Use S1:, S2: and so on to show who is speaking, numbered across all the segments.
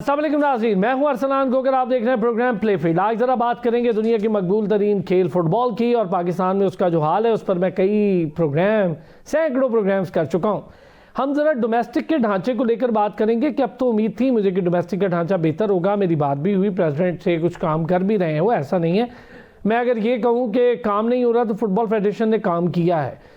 S1: अस्सलाम वालेकुम नाज़रीन, मैं हूं अरसलान गोगर। आप देख रहे हैं प्रोग्राम प्ले फील्ड। आज ज़रा बात करेंगे दुनिया की मकबूल तरीन खेल फुटबॉल की, और पाकिस्तान में उसका जो हाल है उस पर मैं कई सैकड़ों प्रोग्राम्स कर चुका हूं। हम ज़रा डोमेस्टिक के ढांचे को लेकर बात करेंगे कि अब तो उम्मीद थी मुझे कि डोमेस्टिक का ढांचा बेहतर होगा। मेरी बात भी हुई, प्रेसिडेंट से कुछ काम कर भी रहे हैं वो, ऐसा नहीं है। मैं अगर ये कहूँ कि काम नहीं हो रहा तो फुटबॉल फेडरेशन ने काम किया है।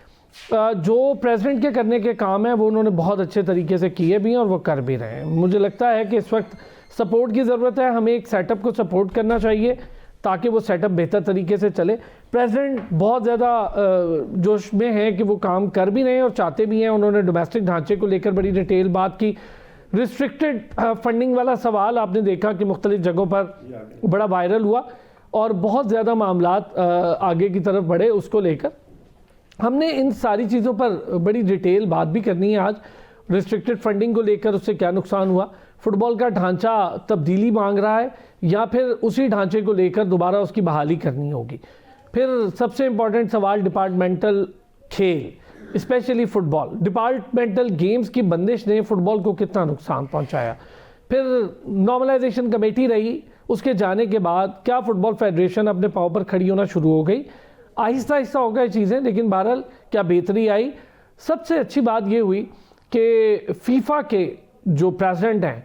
S1: जो प्रेसिडेंट के करने के काम है वो उन्होंने बहुत अच्छे तरीके से किए भी हैं और वो कर भी रहे हैं। मुझे लगता है कि इस वक्त सपोर्ट की ज़रूरत है, हमें एक सेटअप को सपोर्ट करना चाहिए ताकि वो सेटअप बेहतर तरीके से चले। प्रेसिडेंट बहुत ज़्यादा जोश में है कि वो काम कर भी रहे हैं और चाहते भी हैं। उन्होंने डोमेस्टिक ढांचे को लेकर बड़ी डिटेल बात की। रिस्ट्रिक्टेड फंडिंग वाला सवाल आपने देखा कि मुख्तलिफ जगहों पर बड़ा वायरल हुआ और बहुत ज़्यादा मामलात आगे की तरफ बढ़े। उसको लेकर हमने इन सारी चीज़ों पर बड़ी डिटेल बात भी करनी है आज। रिस्ट्रिक्टेड फंडिंग को लेकर उससे क्या नुकसान हुआ, फुटबॉल का ढांचा तब्दीली मांग रहा है या फिर उसी ढांचे को लेकर दोबारा उसकी बहाली करनी होगी। फिर सबसे इम्पॉर्टेंट सवाल डिपार्टमेंटल खेल, स्पेशली फुटबॉल, डिपार्टमेंटल गेम्स की बंदिश ने फुटबॉल को कितना नुकसान पहुंचाया। फिर नॉर्मलाइजेशन कमेटी रही, उसके जाने के बाद क्या फुटबॉल फेडरेशन अपने पाँव पर खड़ी होना शुरू हो गई। आहिस्ता आहिस्ता हो गई चीज़ें, लेकिन बहरहाल क्या बेहतरी आई। सबसे अच्छी बात ये हुई कि फीफा के जो प्रेसिडेंट हैं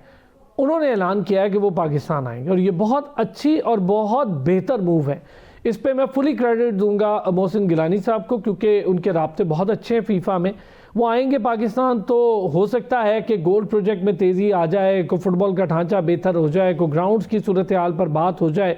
S1: उन्होंने ऐलान किया है कि वो पाकिस्तान आएंगे, और ये बहुत अच्छी और बहुत बेहतर मूव है। इस पे मैं फुली क्रेडिट दूंगा मोहसिन गिलानी साहब को, क्योंकि उनके राब्ते बहुत अच्छे हैं फीफा में। वो आएंगे पाकिस्तान तो हो सकता है कि गोल्ड प्रोजेक्ट में तेज़ी आ जाए, को फुटबॉल का ढांचा बेहतर हो जाए, को ग्राउंड्स की सूरत हाल पर बात हो जाए,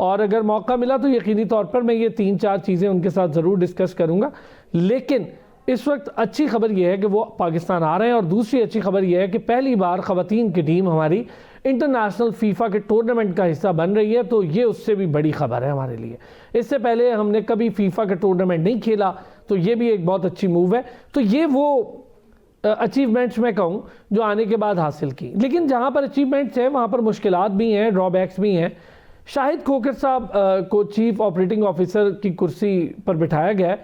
S1: और अगर मौका मिला तो यकीनी तौर पर मैं ये 3-4 चीज़ें उनके साथ ज़रूर डिस्कस करूँगा। लेकिन इस वक्त अच्छी खबर यह है कि वो पाकिस्तान आ रहे हैं, और दूसरी अच्छी खबर यह है कि पहली बार ख़वातीन की टीम हमारी इंटरनेशनल फीफा के टूर्नामेंट का हिस्सा बन रही है, तो ये उससे भी बड़ी खबर है हमारे लिए। इससे पहले हमने कभी फीफा का टूर्नामेंट नहीं खेला, तो ये भी एक बहुत अच्छी मूव है। तो ये वो अचीवमेंट्स मैं कहूँ जो आने के बाद हासिल की। लेकिन जहाँ पर अचीवमेंट्स हैं वहाँ पर मुश्किलात भी हैं, ड्रॉबैक्स भी हैं। शाहिद खोखर साहब को चीफ ऑपरेटिंग ऑफिसर की कुर्सी पर बिठाया गया है,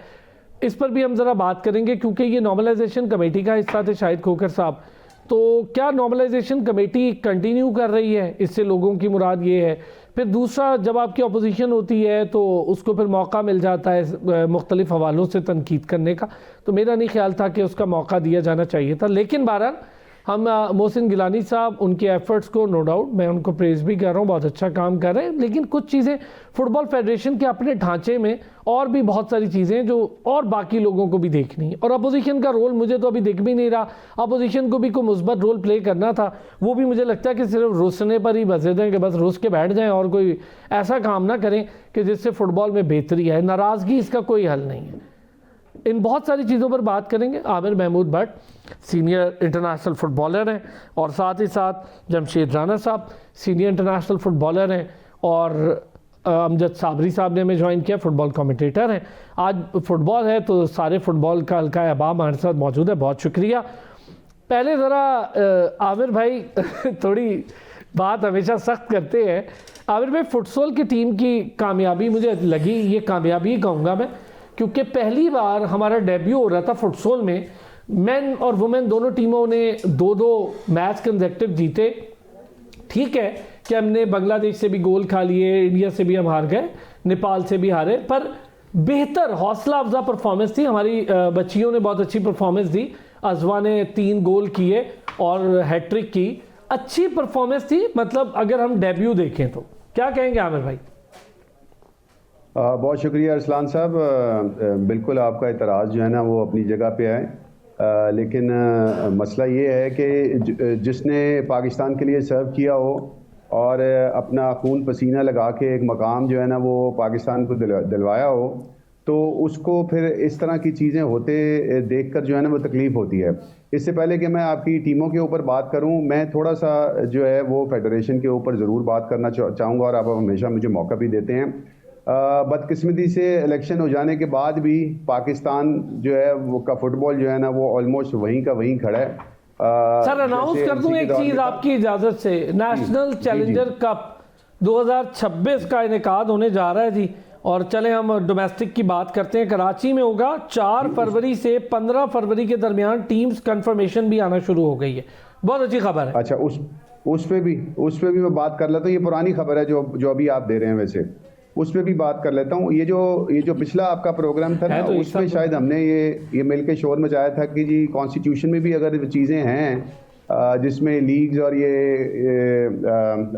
S1: इस पर भी हम ज़रा बात करेंगे, क्योंकि ये नॉर्मलाइजेशन कमेटी का हिस्सा थे शाहिद खोखर साहब। तो क्या नॉर्मलाइजेशन कमेटी कंटिन्यू कर रही है, इससे लोगों की मुराद ये है। फिर दूसरा, जब आपकी अपोजिशन होती है तो उसको फिर मौका मिल जाता है मुख्तलिफ हवालों से तनकीद करने का, तो मेरा नहीं ख्याल था कि उसका मौका दिया जाना चाहिए था। लेकिन बहरहाल हम मोहसिन गिलानी साहब, उनके एफर्ट्स को नो डाउट मैं उनको प्रेज भी कर रहा हूँ, बहुत अच्छा काम कर रहे हैं। लेकिन कुछ चीज़ें फुटबॉल फेडरेशन के अपने ढांचे में और भी बहुत सारी चीज़ें जो और बाकी लोगों को भी देखनी है। और अपोजिशन का रोल मुझे तो अभी दिख भी नहीं रहा। अपोजिशन को भी कोई मुस्बत रोल प्ले करना था, वो भी मुझे लगता है कि सिर्फ रुसने पर ही बसे दें, कि बस रुस के बैठ जाएँ और कोई ऐसा काम ना करें कि जिससे फुटबॉल में बेहतरी है। नाराज़गी इसका कोई हल नहीं है। इन बहुत सारी चीज़ों पर बात करेंगे। Aamir Mahmood Bhatt senior international footballer हैं, और साथ ही साथ जमशेद राना साहब सीनियर इंटरनेशनल फुटबॉलर हैं, और अमजद साबरी साहब ने हमें ज्वाइन किया, फुटबॉल कमेंटेटर हैं। आज फुटबॉल है तो सारे फुटबॉल का हल्का अहबाब हमारे साथ मौजूद है, बहुत शुक्रिया। पहले ज़रा आमिर भाई थोड़ी बात हमेशा सख्त करते हैं। आमिर भाई, फुटसॉल की टीम की कामयाबी मुझे लगी, ये कामयाबी कहूँगा मैं, क्योंकि पहली बार हमारा डेब्यू हो रहा था फुटसॉल में। मेन और वुमेन दोनों टीमों ने 2-2 मैच कंसेक्टिव जीते। ठीक है कि हमने बांग्लादेश से भी गोल खा लिए, इंडिया से भी हम हार गए, नेपाल से भी हारे, पर बेहतर हौसला अफजा परफॉर्मेंस थी हमारी। बच्चियों ने बहुत अच्छी परफॉर्मेंस दी। अजवा ने 3 गोल किए और हैट्रिक की, अच्छी परफॉर्मेंस थी। मतलब अगर हम डेब्यू देखें तो क्या कहेंगे आमिर भाई?
S2: बहुत शुक्रिया अरसलान साहब। बिल्कुल आपका इतराज़ जो है ना वो अपनी जगह पे है, लेकिन मसला ये है कि जिसने पाकिस्तान के लिए सर्व किया हो और अपना खून पसीना लगा के एक मकाम जो है ना वो पाकिस्तान को दिलवाया हो, तो उसको फिर इस तरह की चीज़ें होते देखकर जो है ना वो तकलीफ़ होती है। इससे पहले कि मैं आपकी टीमों के ऊपर बात करूं, मैं थोड़ा सा जो है वो फेडरेशन के ऊपर ज़रूर बात करना चाहूँगा, और आप हमेशा मुझे मौका भी देते हैं। बदकिस्मती से इलेक्शन हो जाने के बाद भी पाकिस्तान जो है वो का फुटबॉल जो है ना वो ऑलमोस्ट वहीं का वहीं खड़ा है।
S1: सर अनाउंस कर दूं एक चीज़ आपकी इजाज़त से, नेशनल चैलेंजर कप 2026 का इनेकाद होने जा रहा है जी। और चले हम डोमेस्टिक की बात करते हैं। कराची में होगा 4 फरवरी से 15 फरवरी के दरमियान टीम्स कंफर्मेशन भी आना शुरू हो गई है, बहुत अच्छी खबर है।
S2: अच्छा, उस पे भी मैं बात कर लेता हूँ। ये पुरानी खबर है जो अभी आप दे रहे हैं, वैसे उस पे भी बात कर लेता हूँ। ये जो पिछला आपका प्रोग्राम था ना,
S1: तो
S2: उसमें शायद हमने ये मिलके शोर मचाया था कि जी कॉन्स्टिट्यूशन में भी अगर चीज़ें हैं जिसमें लीग्स और ये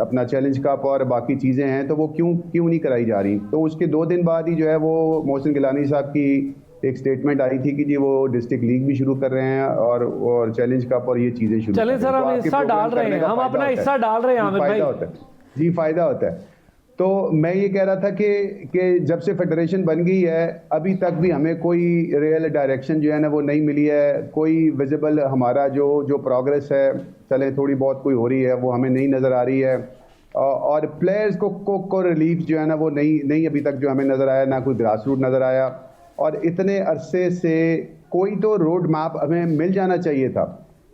S2: अपना चैलेंज कप और बाकी चीज़ें हैं, तो वो क्यों नहीं कराई जा रही। तो उसके 2 दिन बाद ही जो है वो मोहसिन गिलानी साहब की एक स्टेटमेंट आई थी कि जी वो डिस्ट्रिक्ट लीग भी शुरू कर रहे हैं और चैलेंज कप और ये चीज़ें शुरू
S1: चलें सर, हम हिस्सा डाल रहे हैं, हम अपना हिस्सा डाल रहे हैं आमिर भाई।
S2: फायदा होता है जी, फायदा होता है। तो मैं ये कह रहा था कि जब से फेडरेशन बन गई है अभी तक भी हमें कोई रियल डायरेक्शन जो है ना वो नहीं मिली है। कोई विजिबल हमारा जो प्रोग्रेस है, चले थोड़ी बहुत कोई हो रही है, वो हमें नहीं नज़र आ रही है। और प्लेयर्स को रिलीफ जो है ना वो नहीं अभी तक जो हमें नज़र आया, ना कोई ग्रास रूट नज़र आया। और इतने अरसे से कोई तो रोड मैप हमें मिल जाना चाहिए था।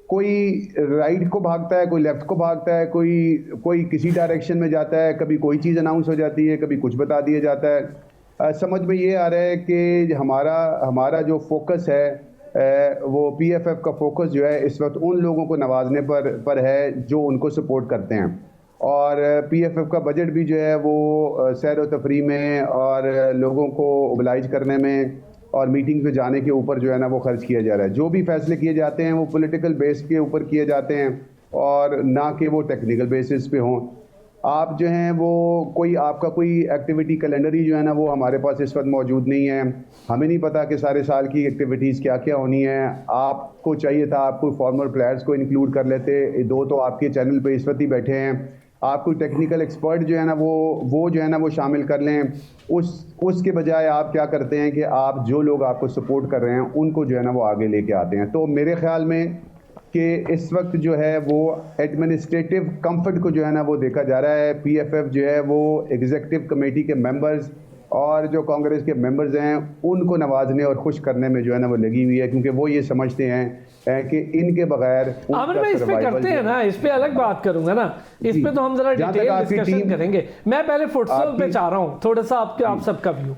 S2: कोई राइट को भागता है, कोई लेफ्ट को भागता है, कोई किसी डायरेक्शन में जाता है, कभी कोई चीज़ अनाउंस हो जाती है, कभी कुछ बता दिया जाता है। समझ में ये आ रहा है कि हमारा जो फोकस है वो PFF का फोकस जो है इस वक्त उन लोगों को नवाजने पर है जो उनको सपोर्ट करते हैं। और PFF का बजट भी जो है वो सैर व तफरी में और लोगों को ओबलाइज करने में और मीटिंग पे जाने के ऊपर जो है ना वो खर्च किया जा रहा है। जो भी फैसले किए जाते हैं वो पॉलिटिकल बेस के ऊपर किए जाते हैं और ना कि वो टेक्निकल बेसिस पे हों। आप जो हैं वो आपका कोई एक्टिविटी कैलेंडर ही जो है ना वो हमारे पास इस वक्त मौजूद नहीं है। हमें नहीं पता कि सारे साल की एक्टिविटीज़ क्या क्या होनी है। आपको चाहिए था आप कोई फॉर्मर प्लेयर्स को इंक्लूड कर लेते। 2 तो आपके चैनल पे इस वक्त ही बैठे हैं। आप कोई टेक्निकल एक्सपर्ट जो है ना वो जो है ना वो शामिल कर लें। उसके बजाय आप क्या करते हैं कि आप जो लोग आपको सपोर्ट कर रहे हैं उनको जो है ना वो आगे लेके आते हैं। तो मेरे ख्याल में कि इस वक्त जो है वो एडमिनिस्ट्रेटिव कंफर्ट को जो है ना वो देखा जा रहा है। PFF जो है वो एग्जीक्यूटिव कमेटी के मेंबर्स और जो कांग्रेस के मेंबर्स हैं उनको नवाजने और खुश करने में जो है ना वो लगी हुई है, क्योंकि वो ये समझते हैं कि इनके बगैर
S1: आमिर भाई इस पे करते हैं ना, इस पे अलग बात करूंगा ना, इस पे तो हम जरा डिटेल डिस्कशन करेंगे। मैं पहले फुटसॉल पे चाह रहा हूँ थोड़ा सा आप सबका व्यू।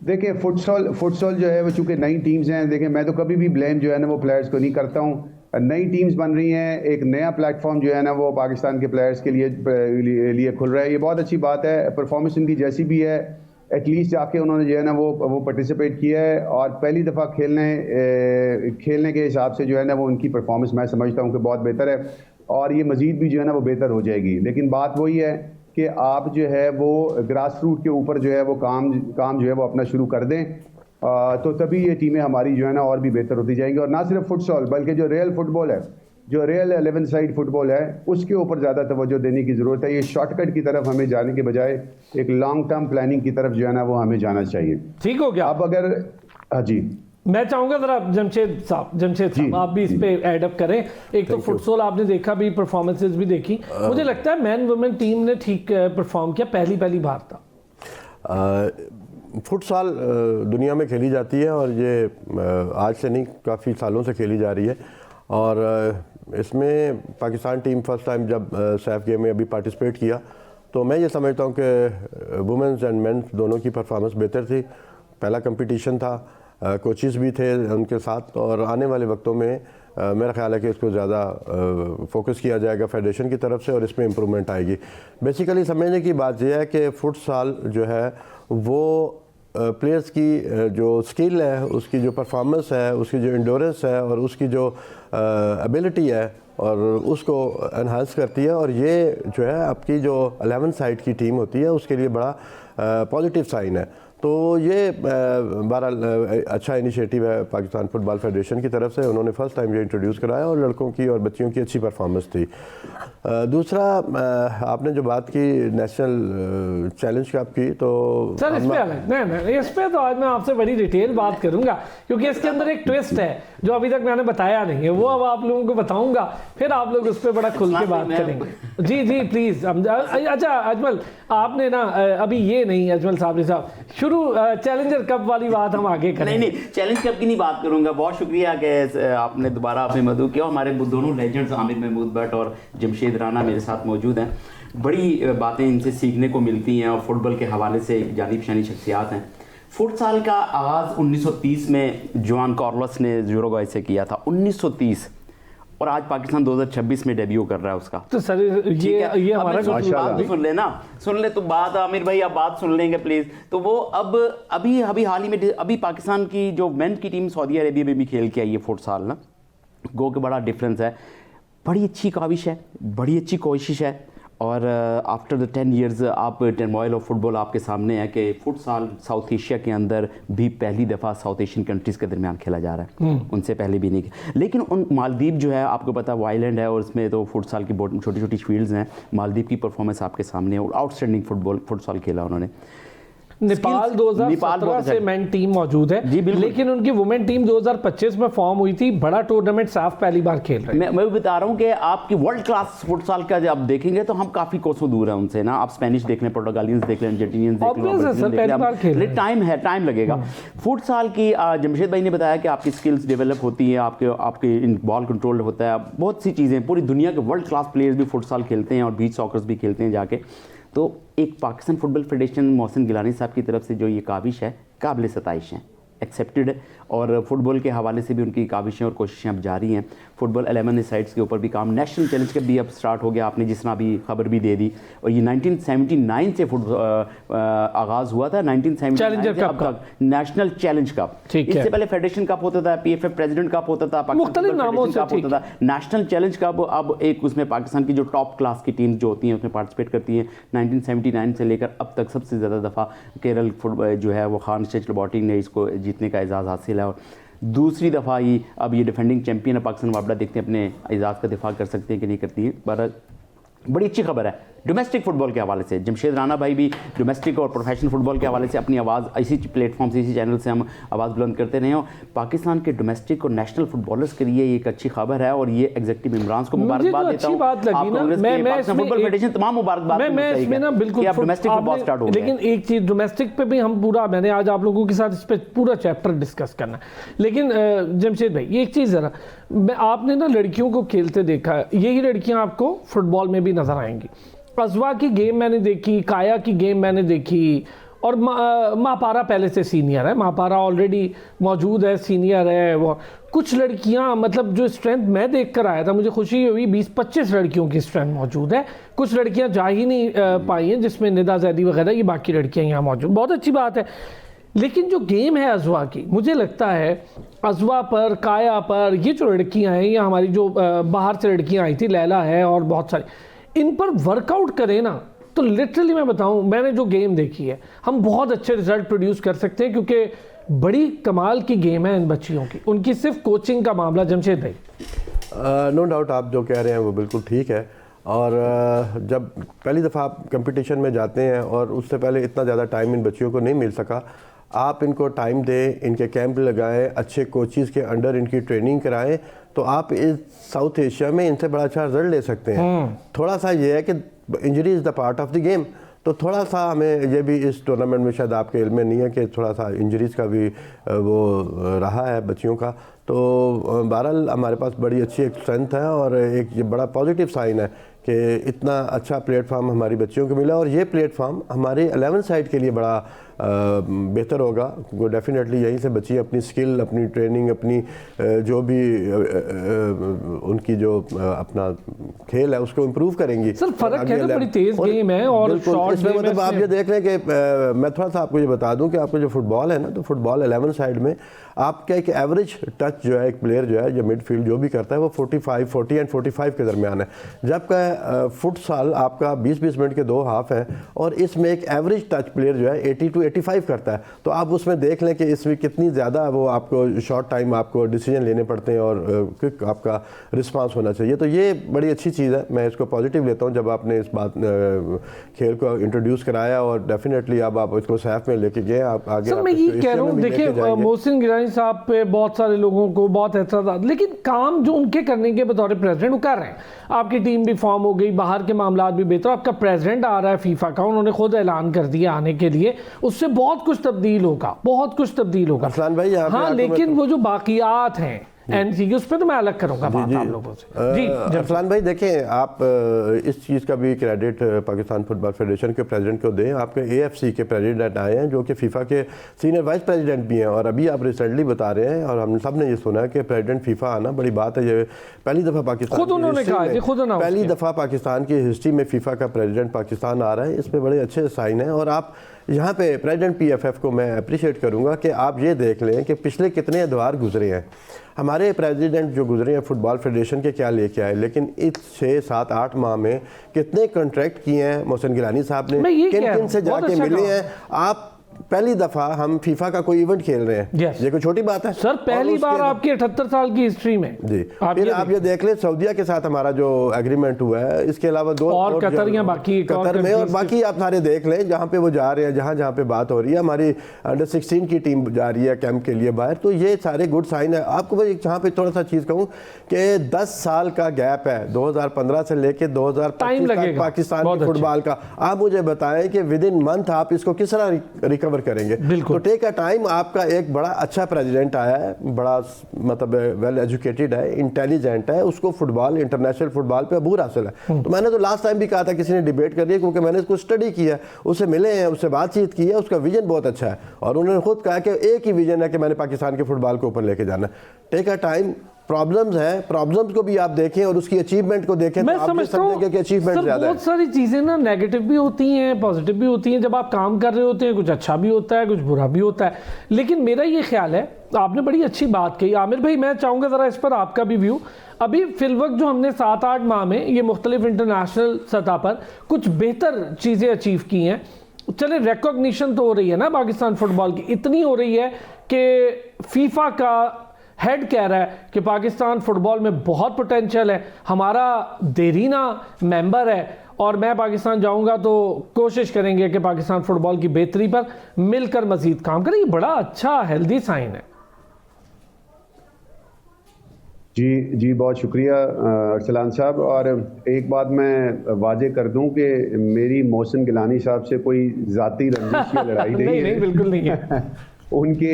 S2: देखिए फुटसॉल जो है वो चूंकि नई टीम्स हैं, देखिए मैं तो कभी भी ब्लेम जो है ना वो प्लेयर्स को नहीं करता हूँ। नई टीम्स बन रही हैं, एक नया प्लेटफॉर्म जो है ना वो पाकिस्तान के प्लेयर्स के लिए खुल रहा है। ये बहुत अच्छी बात है। परफॉर्मेंस इनकी जैसी भी है, एटलीस्ट जाके उन्होंने जो है ना वो पार्टिसिपेट किया है और पहली दफ़ा खेलने के हिसाब से जो है ना वो उनकी परफॉर्मेंस मैं समझता हूँ कि बहुत बेहतर है और ये मज़ीद भी जो है ना वो बेहतर हो जाएगी। लेकिन बात वही है कि आप जो है वो ग्रास रूट के ऊपर जो है वो काम जो है वो अपना शुरू कर दें, तो तभी ये टीमें हमारी जो है ना और भी बेहतर होती जाएंगी। और ना सिर्फ फुटसॉल बल्कि जो रियल फुटबॉल है, जो रियल 11 साइड फुटबॉल है, उसके ऊपर ज़्यादा तवज्जो देने की ज़रूरत है। ये शॉर्टकट की तरफ हमें जाने के बजाय एक लॉन्ग टर्म प्लानिंग की तरफ जो है ना वो हमें जाना चाहिए।
S1: ठीक हो गया।
S2: अब अगर हाँ जी,
S1: मैं चाहूंगा जरा जमशेद साहब आप भी इस पे एड अप करें। एक तो फुटसॉल आपने देखा भी, परफॉर्मेंसेस भी देखी, मुझे लगता है मैन वुमेन टीम ने ठीक परफॉर्म किया, पहली बार था।
S3: फुटसॉल दुनिया में खेली जाती है और ये आज से नहीं काफ़ी सालों से खेली जा रही है और इसमें पाकिस्तान टीम फर्स्ट टाइम जब सैफ गेम में अभी पार्टिसिपेट किया तो मैं ये समझता हूँ कि वुमेंस एंड मेंस दोनों की परफॉर्मेंस बेहतर थी। पहला कंपटीशन था, कोचेस भी थे उनके साथ और आने वाले वक्तों में मेरा ख्याल है कि इसको ज़्यादा फोकस किया जाएगा फेडरेशन की तरफ से और इसमें इम्प्रूवमेंट आएगी। बेसिकली समझने की बात यह है कि फुटसॉल जो है वो प्लेयर्स की जो स्किल है, उसकी जो परफॉर्मेंस है, उसकी जो इंडोरेंस है और उसकी जो एबिलिटी है और उसको एनहांस करती है और ये जो है आपकी जो 11 साइड की टीम होती है उसके लिए बड़ा पॉजिटिव साइन है। तो ये बहरहाल अच्छा इनिशिएटिव है पाकिस्तान फुटबॉल फेडरेशन की तरफ से। उन्होंने फर्स्ट टाइम ये इंट्रोड्यूस कराया और लड़कों की और बच्चियों की अच्छी परफॉर्मेंस थी। दूसरा आपने जो बात की नेशनल चैलेंज कप की, तो
S1: सर इस पे नहीं इस पे तो आज मैं आपसे बड़ी डिटेल बात करूंगा क्योंकि इसके अंदर एक ट्विस्ट है जो अभी तक मैंने बताया नहीं है, वो अब आप लोगों को बताऊंगा, फिर आप लोग उस पर बड़ा खुल के बात करेंगे। जी प्लीज। अच्छा अजमल आपने ना अभी ये नहीं, अजमल साहब शुरू चैलेंजर कप वाली बात हम आगे करेंगे।
S4: नहीं चैलेंज कप की नहीं बात करूंगा। बहुत शुक्रिया कि आपने दोबारा आपने मदद किया। हमारे दोनों लेजेंड्स आमिर महमूद भट्ट और जमशेद राना मेरे साथ मौजूद हैं। बड़ी बातें इनसे सीखने को मिलती हैं और फुटबॉल के हवाले से जानी पहचानी शख्सियात हैं। फुटसाल का आगाज़ 1930 में जोआन कार्लोस ने यूरुग्वाई से किया था। 1930 और आज पाकिस्तान 2026 में डेब्यू कर रहा है उसका।
S1: तो सर ये हमारा
S4: बात सुन लेना, सुन ले तो बात, आमिर भाई आप बात सुन लेंगे प्लीज। तो वो अब अभी हाल ही में अभी पाकिस्तान की जो मेन की टीम सऊदी अरेबिया में भी खेल के आई है फुटसाल ना, गो के बड़ा डिफरेंस है। बड़ी अच्छी काविश है, बड़ी अच्छी कोशिश है, और आफ्टर द 10 ईयर्स आप टर्मोइल ऑफ फुटबॉल आपके सामने है कि फुटसाल साउथ एशिया के अंदर भी पहली दफ़ा साउथ एशियन कंट्रीज़ के दरमियान खेला जा रहा है, उनसे पहले भी नहीं। लेकिन उन मालदीव जो है आपको पता है आइलैंड है, और उसमें तो फुटसाल की बहुत छोटी छोटी फील्ड्स हैं। मालदीव की परफॉर्मेंस आपके सामने है, और आउटस्टैंडिंग फुटसाल खेला उन्होंने।
S1: नेपाल 2017 से मेन टीम मौजूद है
S4: जी बिल्कुल,
S1: लेकिन उनकी वुमेन टीम 2025 में फॉर्म हुई थी। बड़ा टूर्नामेंट साफ पहली बार खेल रहे हैं।
S4: मैं भी बता रहा हूँ कि आपकी वर्ल्ड क्लास फुटसाल का जब आप देखेंगे तो हम काफी कोसों दूर है उनसे ना। आप स्पेनिश देख लें, पोर्टुगालियंस देख लें, अर्जेंटीनियंस देख लें, टाइम लगेगा। फुटसाल की जमशेद भाई ने बताया कि आपकी स्किल्स डेवलप होती है, आपके बॉल कंट्रोल होता है, बहुत सी चीज़ें। पूरी दुनिया के वर्ल्ड क्लास प्लेयर्स भी फुटसाल खेलते हैं और बीच सॉकर्स भी खेलते हैं जाके। तो एक पाकिस्तान फुटबॉल फेडरेशन मोहसिन गिलानी साहब की तरफ से जो ये काविश है, काबिल सताइश है, एक्सेप्टेड है, और फुटबॉल के हवाले से भी उनकी काविशें और कोशिशें अब जारी हैं। फुटबॉल 11 साइड्स के ऊपर भी काम, नेशनल चैलेंज का भी अब स्टार्ट हो गया, आपने जिस तरह भी खबर भी दे दी। और ये 1979 से आगाज़ हुआ था, 1979 से अब तक नेशनल चैलेंज कप। इससे पहले फेडरेशन कप होता था, PFF प्रेसिडेंट कप होता था,
S1: मुख्तलिफ नामों से
S4: कप होता था, नेशनल चैलेंज कप। अब एक उसमें पाकिस्तान की जो टॉप क्लास की टीम जो होती हैं उसमें पार्टिसिपेट करती हैं। 1979 से लेकर अब तक सबसे ज़्यादा दफ़ा केरल जो है वो खान स्टेच लबॉटी ने इसको जीतने का एजाज़ हासिल है, और दूसरी दफ़ा ही अब ये डिफेंडिंग चैंपियन है पाकिस्तान। वापडा देखते हैं अपने एजाज़ का दिफा कर सकते हैं कि नहीं करती है। पर बड़ी अच्छी खबर है डोमेस्टिक फुटबॉल के हवाले से। जमशेद राना भाई भी डोमेस्टिक और प्रोफेशनल फुटबॉल के हवाले से अपनी आवाज़ इसी प्लेटफॉर्म से, इसी चैनल से हम आवाज़ बुलंद करते रहे। और पाकिस्तान के डोमेस्टिक और नेशनल फुटबॉलर्स के लिए एक अच्छी खबर है, और ये एग्जीक्यूटिव इमरान को मुबारकबाद देता हूं। फुटबॉल फेडरेशन तमाम मुबारकबाद।
S1: मैं इसमें ना बिल्कुल
S4: डोमेस्टिक फुटबॉल स्टार्ट हो गया,
S1: लेकिन एक चीज़ डोमेस्टिक पे भी हम पूरा, मैंने आज आप लोगों के साथ इस पर पूरा चैप्टर डिस्कस करना है। लेकिन जमशेद भाई ये एक चीज़ ज़रा, आपने ना लड़कियों को खेलते देखा है, यही लड़कियाँ आपको फुटबॉल में भी नजर आएंगी। अजवा की गेम मैंने देखी, काया की गेम मैंने देखी, और मापारा पहले से सीनियर है, मापारा ऑलरेडी मौजूद है, सीनियर है। वो कुछ लड़कियां, मतलब जो स्ट्रेंथ मैं देख कर आया था, मुझे खुशी हुई, 20-25 लड़कियों की स्ट्रेंथ मौजूद है। कुछ लड़कियां जा ही नहीं पाई हैं, जिसमें निदा जैदी वगैरह, ये बाकी लड़कियां यहाँ मौजूद, बहुत अच्छी बात है। लेकिन जो गेम है अजवा की, मुझे लगता है अजवा पर, काया पर, ये जो लड़कियाँ हैं, या हमारी जो बाहर से लड़कियाँ आई थी, लैला है और बहुत सारी, इन पर वर्कआउट करें ना तो लिटरली मैं बताऊं, मैंने जो गेम देखी है, हम बहुत अच्छे रिजल्ट प्रोड्यूस कर सकते हैं, क्योंकि बड़ी कमाल की गेम है इन बच्चियों की। उनकी सिर्फ कोचिंग का मामला। जमशेद भाई
S3: नो डाउट आप जो कह रहे हैं वो बिल्कुल ठीक है। और जब पहली दफ़ा आप कंपटीशन में जाते हैं और उससे पहले इतना ज़्यादा टाइम इन बच्चियों को नहीं मिल सका, आप इनको टाइम दें, इनके कैंप लगाएं, अच्छे कोचिज़ के अंडर इनकी ट्रेनिंग कराएं, तो आप इस साउथ एशिया में इनसे बड़ा अच्छा रिजल्ट ले सकते हैं। थोड़ा सा ये है कि injury is the part of the game, तो थोड़ा सा हमें ये भी इस टूर्नामेंट में शायद आपके इल्म में नहीं है कि थोड़ा सा इंजरीज़ का भी वो रहा है बच्चियों का। तो बहरहाल हमारे पास बड़ी अच्छी एक स्ट्रेंथ है, और एक ये बड़ा पॉजिटिव साइन है कि इतना अच्छा प्लेटफार्म हमारी बच्चियों को मिला, और ये प्लेटफार्म हमारे 11 साइड के लिए बड़ा बेहतर होगा। वो डेफिनेटली यहीं से बच्चियाँ अपनी स्किल, अपनी ट्रेनिंग, अपनी जो भी उनकी जो अपना खेल है उसको इम्प्रूव करेंगी।
S1: सर फर्क है ना, बड़ी तेज गेम है और शॉर्ट गेम है।
S3: मतलब आप ये देख लें कि मैं थोड़ा सा आपको ये बता दूं कि आपको जो फुटबॉल है ना, तो फुटबॉल 11 साइड में आपका एक एवरेज टच जो है, एक प्लेयर जो है, जो मिडफील्ड जो भी करता है, वो 40 एंड 45 के दरमियान है। जबकि फुटसाल आपका 20-20 मिनट के 2 हाफ हैं, और इसमें एक एवरेज टच प्लेयर जो है 80 to 85 करता है। तो आप उसमें देख लें कि इसमें कितनी ज़्यादा वो आपको शॉर्ट टाइम आपको डिसीजन लेने पड़ते हैं, और क्विक आपका रिस्पांस होना चाहिए। तो ये बड़ी अच्छी चीज़ है, मैं इसको पॉजिटिव लेता हूँ जब आपने इस बात खेल को इंट्रोड्यूस कराया, और डेफिनेटली अब आप इसको सैफ में लेके गए। आप आगे
S1: सर मैं ये कह रहा हूँ, देखिए मोहसिन गिलानी साहब पे बहुत सारे लोगों को बहुत एतराज़, लेकिन काम जो उनके करने के बतौर प्रेसिडेंट वो कर रहे हैं। आपकी टीम भी फॉर्म हो गई, बाहर के मामला भी बेहतर, आपका प्रेसिडेंट आ रहा है फीफा का, उन्होंने खुद ऐलान कर दिया आने के लिए, उससे बहुत कुछ तब्दील होगा, बहुत कुछ तब्दील होगा
S3: अरसलान भाई।
S1: हाँ, लेकिन वो जो बाकियात हैं, एनसी की, उस पर तो मैं अलग करूंगा बात आप लोगों से। जी
S3: अरसलान भाई देखें, आप इस चीज़ का भी क्रेडिट पाकिस्तान फुटबॉल फेडरेशन के प्रेसिडेंट को दें। आपके एएफसी के प्रेसिडेंट आए हैं जो कि फीफा के सीनियर वाइस प्रेसिडेंट भी हैं, और अभी आप रिसेंटली बता रहे हैं और हम सब ने ये सुना है कि प्रेसिडेंट फीफा आना बड़ी बात है। ये पहली दफ़ा पाकिस्तान
S1: खुद उन्होंने कहा कि खुद
S3: पहली दफ़ा पाकिस्तान की हिस्ट्री में फीफा का प्रेसिडेंट पाकिस्तान आ रहा है, इसमें बड़े अच्छे साइन हैं। और आप यहाँ पे प्रेसिडेंट पीएफएफ को मैं अप्रिशिएट करूँगा कि आप ये देख लें कि पिछले कितने अदवार गुजरे हैं। हमारे प्रेसिडेंट जो गुजरे हैं फुटबॉल फेडरेशन के क्या लेके आए, लेकिन इस 6, 7, 8 माह में कितने कॉन्ट्रैक्ट किए हैं मोहसिन गिलानी साहब ने, किन किन से जाके मिले हैं। आप पहली दफा हम फीफा का कोई इवेंट खेल रहे हैं, ये कोई छोटी बात है
S1: सर, पहली बार आपकी 78 साल की हिस्ट्री में।
S3: जी फिर आप ये देख लें सऊदीया के साथ हमारा जो एग्रीमेंट हुआ है, इसके अलावा 2
S1: और कतर या बाकी
S3: कतर में, और बाकी आप सारे देख लें जहाँ पे वो जा रहे हैं, जहाँ जहाँ पे बात हो रही है। हमारी अंडर 16 की टीम जा रही है कैंप के लिए बाहर, तो ये सारे गुड साइन है। आपको मैं जहाँ पे थोड़ा सा चीज़ कहूँ कि 10 साल का गैप है 2015 से लेके 2025 तक पाकिस्तान की फुटबॉल का। आप मुझे बताएं कि विद इन मंथ आप इसको किस तरह रिकवर करेंगे। तो टेक अ टाइम। आपका एक बड़ा अच्छा प्रेसिडेंट आया है, बड़ा मतलब वेल एजुकेटेड है, इंटेलिजेंट है, उसको फुटबॉल, इंटरनेशनल फुटबॉल पे अबूर हासिल है। तो मैंने तो लास्ट टाइम भी कहा था, किसी ने डिबेट कर लिया, क्योंकि मैंने इसको स्टडी किया, उससे मिले हैं, उससे बातचीत की है, उसका विजन बहुत अच्छा है, और उन्होंने खुद कहा कि एक ही विजन है कि मैंने पाकिस्तान के फुटबॉल को ऊपर लेके जाना। Take a time. प्रॉब्लम्स हैं, प्रॉब्लम्स को भी आप देखें और उसकी अचीवमेंट को देखें।
S1: मैं समझता हूं कि अचीवमेंट ज्यादा है। बहुत सारी चीजें ना नेगेटिव भी होती हैं, पॉजिटिव भी होती हैं। जब आप काम कर रहे होते हैं कुछ अच्छा भी होता है, कुछ बुरा भी होता है। लेकिन मेरा ये ख्याल है, आपने बड़ी अच्छी बात कही आमिर भाई, मैं चाहूंगा जरा इस पर आपका भी व्यू। अभी फिलवक्त जो हमने 7-8 माह में ये मुख्तलिफ इंटरनेशनल सतह पर कुछ बेहतर चीजें अचीव की हैं। चले रिकॉग्निशन तो हो रही है ना पाकिस्तान फुटबॉल की, इतनी हो रही है कि फीफा का हेड कह रहा है कि पाकिस्तान फुटबॉल में बहुत पोटेंशियल है, हमारा देरीना मेंबर है, और मैं पाकिस्तान जाऊंगा तो कोशिश करेंगे कि पाकिस्तान फुटबॉल की बेहतरी पर मिलकर मजीद काम करें। ये बड़ा अच्छा हेल्दी साइन है।
S2: जी बहुत शुक्रिया अरसलान साहब। और एक बात मैं वाजे कर दूं कि मेरी मोहसिन गिलानी साहब से कोई ज़ाती रंजिश या लड़ाई नहीं है।
S1: नहीं, बिल्कुल नहीं है।
S2: उनके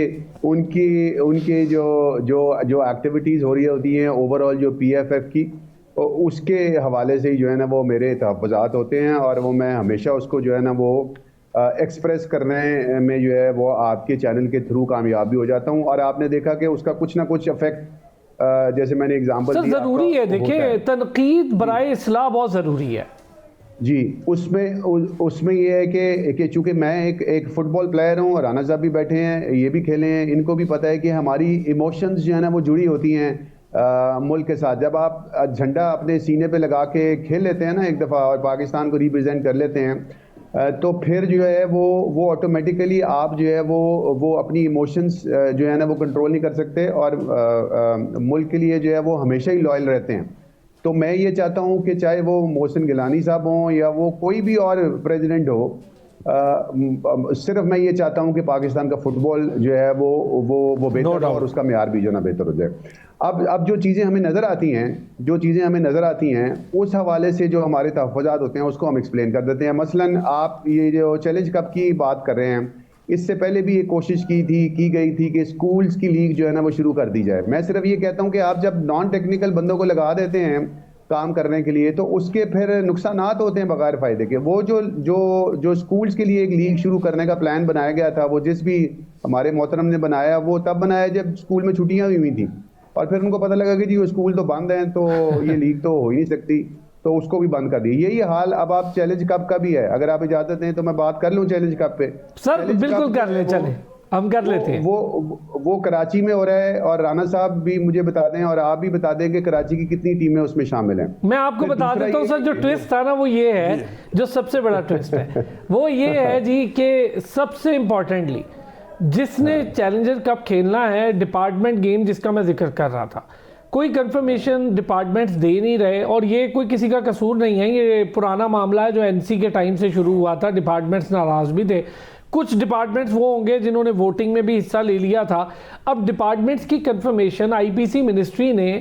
S2: जो एक्टिविटीज़ हो रही होती हैं ओवरऑल जो पीएफएफ की, उसके हवाले से ही जो है ना वो मेरे तहफ़्फ़ुज़ात होते हैं, और वो मैं हमेशा उसको जो है ना वो एक्सप्रेस करने में जो है वो आपके चैनल के थ्रू कामयाब भी हो जाता हूँ। और आपने देखा कि उसका कुछ ना कुछ इफेक्ट, जैसे मैंने एग्जांपल दिया,
S1: ज़रूरी है। देखिए, तनकीद बराए इस्लाह बहुत ज़रूरी है
S2: जी। उसमें ये है कि चूंकि मैं एक फुटबॉल प्लेयर हूँ, और राना साहब भी बैठे हैं, ये भी खेले हैं, इनको भी पता है कि हमारी इमोशंस जो है ना वो जुड़ी होती हैं मुल्क के साथ। जब आप झंडा अपने सीने पे लगा के खेल लेते हैं ना एक दफ़ा, और पाकिस्तान को रिप्रेजेंट कर लेते हैं, तो फिर जो है वो ऑटोमेटिकली आप जो है वो अपनी इमोशंस जो है ना वो कंट्रोल नहीं कर सकते, और मुल्क के लिए जो है वो हमेशा ही लॉयल रहते हैं। तो मैं ये चाहता हूँ कि चाहे वो मोहसिन गिलानी साहब हों या वो कोई भी और प्रेसिडेंट हो, सिर्फ मैं ये चाहता हूँ कि पाकिस्तान का फुटबॉल जो है वो बेहतर हो, और उसका मेयार भी जो ना बेहतर हो जाए। अब जो चीज़ें हमें नज़र आती हैं उस हवाले से जो हमारे तहफ़्फ़ुज़ात होते हैं उसको हम एक्सप्लेन कर देते हैं। मसलन आप ये जो चैलेंज कप की बात कर रहे हैं, इससे पहले भी ये कोशिश की गई थी कि स्कूल्स की लीग जो है ना वो शुरू कर दी जाए। मैं सिर्फ ये कहता हूँ कि आप जब नॉन टेक्निकल बंदों को लगा देते हैं काम करने के लिए, तो उसके फिर नुकसानात होते हैं बगैर फ़ायदे के। वो जो स्कूल्स के लिए एक लीग शुरू करने का प्लान बनाया गया था, वो जिस भी हमारे मोहतरम ने बनाया, वो तब बनाया जब स्कूल में छुट्टियाँ हुई थी, और फिर उनको पता लगा कि जी वो स्कूल तो बंद हैं, तो ये लीग तो हो ही नहीं सकती, तो उसको भी बंद कर दी। यही हाल अब आप चैलेंज कप का भी है। अगर आप इजाज़त दें तो मैं बात कर लूँ चैलेंज कप पे।
S1: सर बिल्कुल कर ले, चले हम कर लेते हैं।
S2: वो कराची में हो रहा है, और राना साहब भी मुझे बता दें और आप भी बता दें कि कराची की कितनी टीमें उसमें शामिल हैं।
S1: मैं आपको बता देता हूँ सर, जो ट्विस्ट था ना वो ये है, जो सबसे बड़ा ट्विस्ट है वो ये है जी कि सबसे इम्पोर्टेंटली जिसने चैलेंजर कप खेलना है, डिपार्टमेंट गेम जिसका मैं जिक्र कर रहा था, कोई कंफर्मेशन डिपार्टमेंट्स दे नहीं रहे, और ये कोई किसी का कसूर नहीं है, ये पुराना मामला है जो एनसी के टाइम से शुरू हुआ था। डिपार्टमेंट्स नाराज भी थे, कुछ डिपार्टमेंट्स वो होंगे जिन्होंने वोटिंग में भी हिस्सा ले लिया था। अब डिपार्टमेंट्स की कंफर्मेशन आईपीसी मिनिस्ट्री ने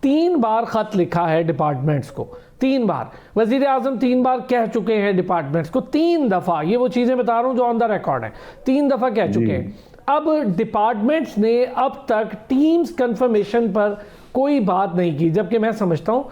S1: 3 बार ख़त लिखा है डिपार्टमेंट्स को, 3 बार। वज़ीर आज़म 3 बार कह चुके हैं डिपार्टमेंट्स को, 3 दफ़ा। ये वो चीज़ें बता रहा हूँ जो ऑन द रिकॉर्ड है, 3 दफ़ा कह चुके हैं। अब डिपार्टमेंट्स ने अब तक टीम्स कंफर्मेशन पर कोई बात नहीं की, जबकि मैं समझता हूं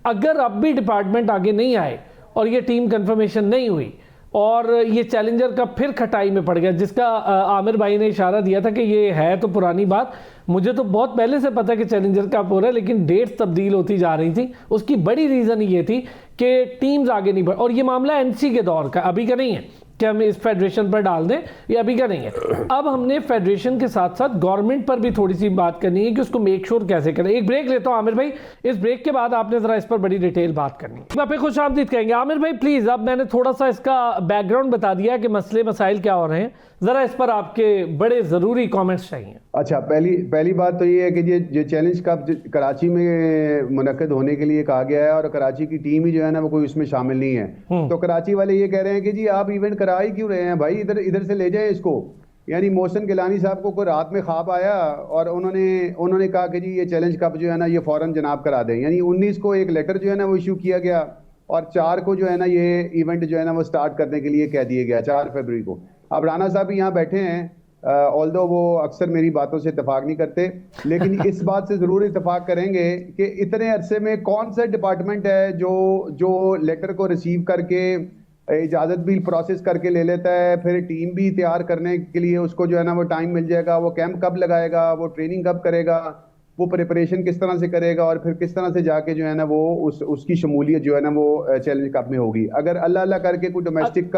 S1: अगर अब भी डिपार्टमेंट आगे नहीं आए और ये टीम कंफर्मेशन नहीं हुई और ये चैलेंजर का फिर खटाई में पड़ गया, जिसका आमिर भाई ने इशारा दिया था कि ये है तो पुरानी बात, मुझे तो बहुत पहले से पता है कि चैलेंजर कप हो रहा है, लेकिन डेट्स तब्दील होती जा रही थी। उसकी बड़ी रीज़न ये थी कि टीम्स आगे नहीं बढ़, और ये मामला एनसी के दौर का, अभी का नहीं है कि हम इस फेडरेशन पर डाल दें, ये अभी का नहीं है। अब हमने फेडरेशन के साथ साथ गवर्नमेंट पर भी थोड़ी सी बात करनी है कि उसको मेक श्योर कैसे करें। एक ब्रेक लेता हूं आमिर भाई, इस ब्रेक के बाद आपने जरा इस पर बड़ी डिटेल बात करनी है। पे खुश आमदीद कहेंगे आमिर भाई प्लीज। अब मैंने थोड़ा सा इसका बैकग्राउंड बता दिया कि मसले मसाइल क्या हो रहे हैं, जरा इस पर आपके बड़े जरूरी कमेंट्स चाहिए।
S2: अच्छा, पहली बात तो ये है कि ये चैलेंज कप कराची में मुनक्किद होने के लिए कहा गया है और कराची की टीम ही जो है ना वो कोई उसमें शामिल नहीं है। तो कराची वाले ये कह रहे हैं कि जी आप इवेंट करा ही क्यों रहे हैं भाई, इधर से ले जाए इसको। यानी मोहसिन गिलानी साहब को कोई रात में ख्वाब आया और उन्होंने कहा कि जी ये चैलेंज कप जो है ना ये फौरन जनाब करा दें। यानी 19 को एक लेटर जो है ना वो इशू किया गया और 4 को जो है ना ये इवेंट जो है ना वो स्टार्ट करने के लिए कह दिया गया, 4 फरवरी को। अब राना साहब भी यहाँ बैठे हैं, ऑल्दो वो अक्सर मेरी बातों से इतफाक नहीं करते, लेकिन इस बात से ज़रूर इतफाक करेंगे कि इतने अरसे में कौन सा डिपार्टमेंट है जो लेटर को रिसीव करके इजाज़त भी प्रोसेस करके ले लेता है, फिर टीम भी तैयार करने के लिए उसको जो है ना वो टाइम मिल जाएगा, वो कैंप कब लगाएगा, वो ट्रेनिंग कब करेगा, वो प्रिपरेशन किस तरह से करेगा और फिर किस तरह से जाके जो है ना वो उसकी शमूलियत जो है ना वो चैलेंज कप में होगी। अगर अल्लाह अल्लाह करके कोई डोमेस्टिक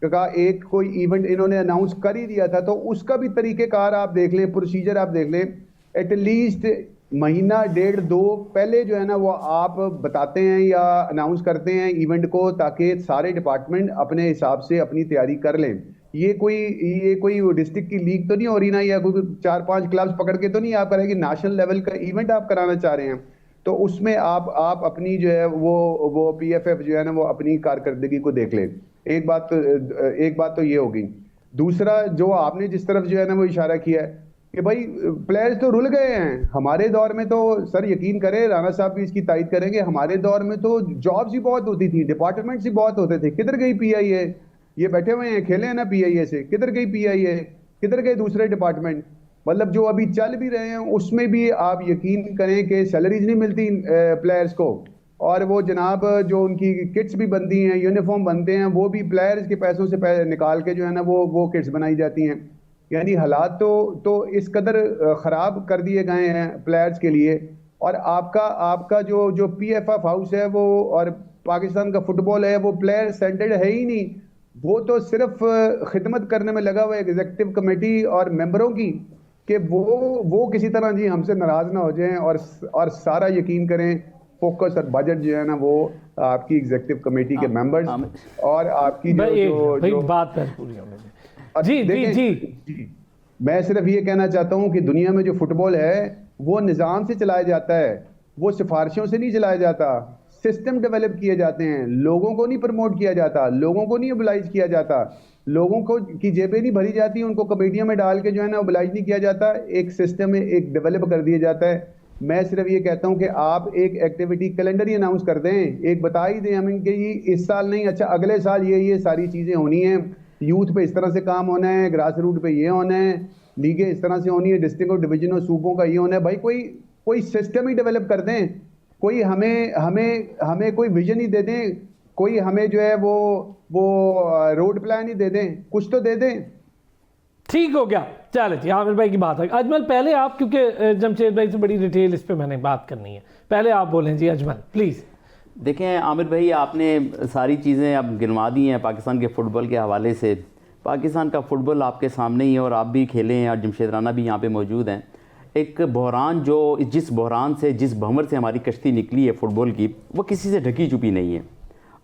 S2: का एक कोई इवेंट इन्होंने अनाउंस कर ही दिया था तो उसका भी तरीक़ेकार आप देख लें, प्रोसीजर आप देख लें, एटलीस्ट महीना 1.5-2 पहले जो है ना वो आप बताते हैं या अनाउंस करते हैं इवेंट को, ताकि सारे डिपार्टमेंट अपने हिसाब से अपनी तैयारी कर लें। ये कोई डिस्ट्रिक्ट की लीग तो नहीं हो रही ना, या कोई 4-5 क्लब्स पकड़ के तो नहीं आप करेंगे, नेशनल लेवल का इवेंट आप कराना चाह रहे हैं। तो उसमें आप अपनी जो है वो PFF जो है ना वो अपनी कारकर्दगी को देख ले। एक बात तो ये होगी। दूसरा, जो आपने जिस तरफ जो है ना वो इशारा किया है कि भाई प्लेयर्स तो रुल गए हैं। हमारे दौर में तो सर यकीन करें, राना साहब भी इसकी तायद करेंगे, हमारे दौर में तो जॉब्स ही बहुत होती थी, डिपार्टमेंट्स ही बहुत होते थे। किधर गई PIA? ये बैठे हुए हैं, खेले हैं ना PIA से, किधर गई PIA? किधर गए दूसरे डिपार्टमेंट? मतलब जो अभी चल भी रहे हैं उसमें भी आप यकीन करें कि सैलरीज नहीं मिलती प्लेयर्स को, और वो जनाब जो उनकी किट्स भी बनती हैं, यूनिफॉर्म बनते हैं, वो भी प्लेयर्स के पैसों से निकाल के जो है ना वो किट्स बनाई जाती हैं। यानी हालात तो इस कदर ख़राब कर दिए गए हैं प्लेयर्स के लिए। और आपका जो PFF हाउस है वो और पाकिस्तान का फुटबॉल है वो प्लेयर सेंटर्ड है ही नहीं, वो तो सिर्फ खिदमत करने में लगा हुआ है एग्जीक्यूटिव कमेटी और मेंबरों की, कि वो किसी तरह जी हमसे नाराज़ ना हो जाएं और सारा यकीन करें फोकस और बजट जो है ना वो आपकी एग्जीक्यूटिव कमेटी के मेंबर्स और आपकी जो
S1: बात है पूरी जी।
S2: मैं सिर्फ ये कहना चाहता हूं कि दुनिया में जो फुटबॉल है वो निज़ाम से चलाया जाता है, वो सिफारिशों से नहीं चलाया जाता। सिस्टम डेवलप किए जाते हैं, लोगों को नहीं प्रमोट किया जाता, लोगों को नहीं ओबलाइज किया जाता, लोगों को की जेबें नहीं भरी जाती, उनको कमेटियों में डाल के जो है ना ओबलाइज नहीं किया जाता, एक सिस्टम में एक डेवलप कर दिया जाता है। मैं सिर्फ ये कहता हूं कि आप एक एक्टिविटी कैलेंडर ही अनाउंस कर दें, एक बता ही दें हमें कि इस साल नहीं, अच्छा अगले साल ये सारी चीज़ें होनी हैं, यूथ पे इस तरह से काम होना है, ग्रास रूट पे ये होना है, लीगें इस तरह से होनी है, डिस्ट्रिक्ट और डिवीजन और सूबों का ये होना है। भाई कोई सिस्टम ही डेवलप कर दें, कोई हमें कोई विजन ही दे दें, कोई हमें जो है वो रोड प्लान ही दे दें, कुछ तो दे दें।
S1: ठीक हो गया, चलो जी आमिर भाई की बात है। अजमल पहले आप, क्योंकि जमशेद भाई से बड़ी डिटेल इस पे मैंने बात करनी है, पहले आप बोलें जी अजमल प्लीज़।
S4: देखें आमिर भाई, आपने सारी चीज़ें अब गिनवा दी हैं पाकिस्तान के फ़ुटबॉल के हवाले से। पाकिस्तान का फ़ुटबॉल आपके सामने ही है और आप भी खेले हैं और जमशेद राना भी यहाँ पे मौजूद हैं। एक बहरान जिस बहरान से, जिस भंवर से हमारी कश्ती निकली है फ़ुटबॉल की, वो किसी से ढकी छुपी नहीं है।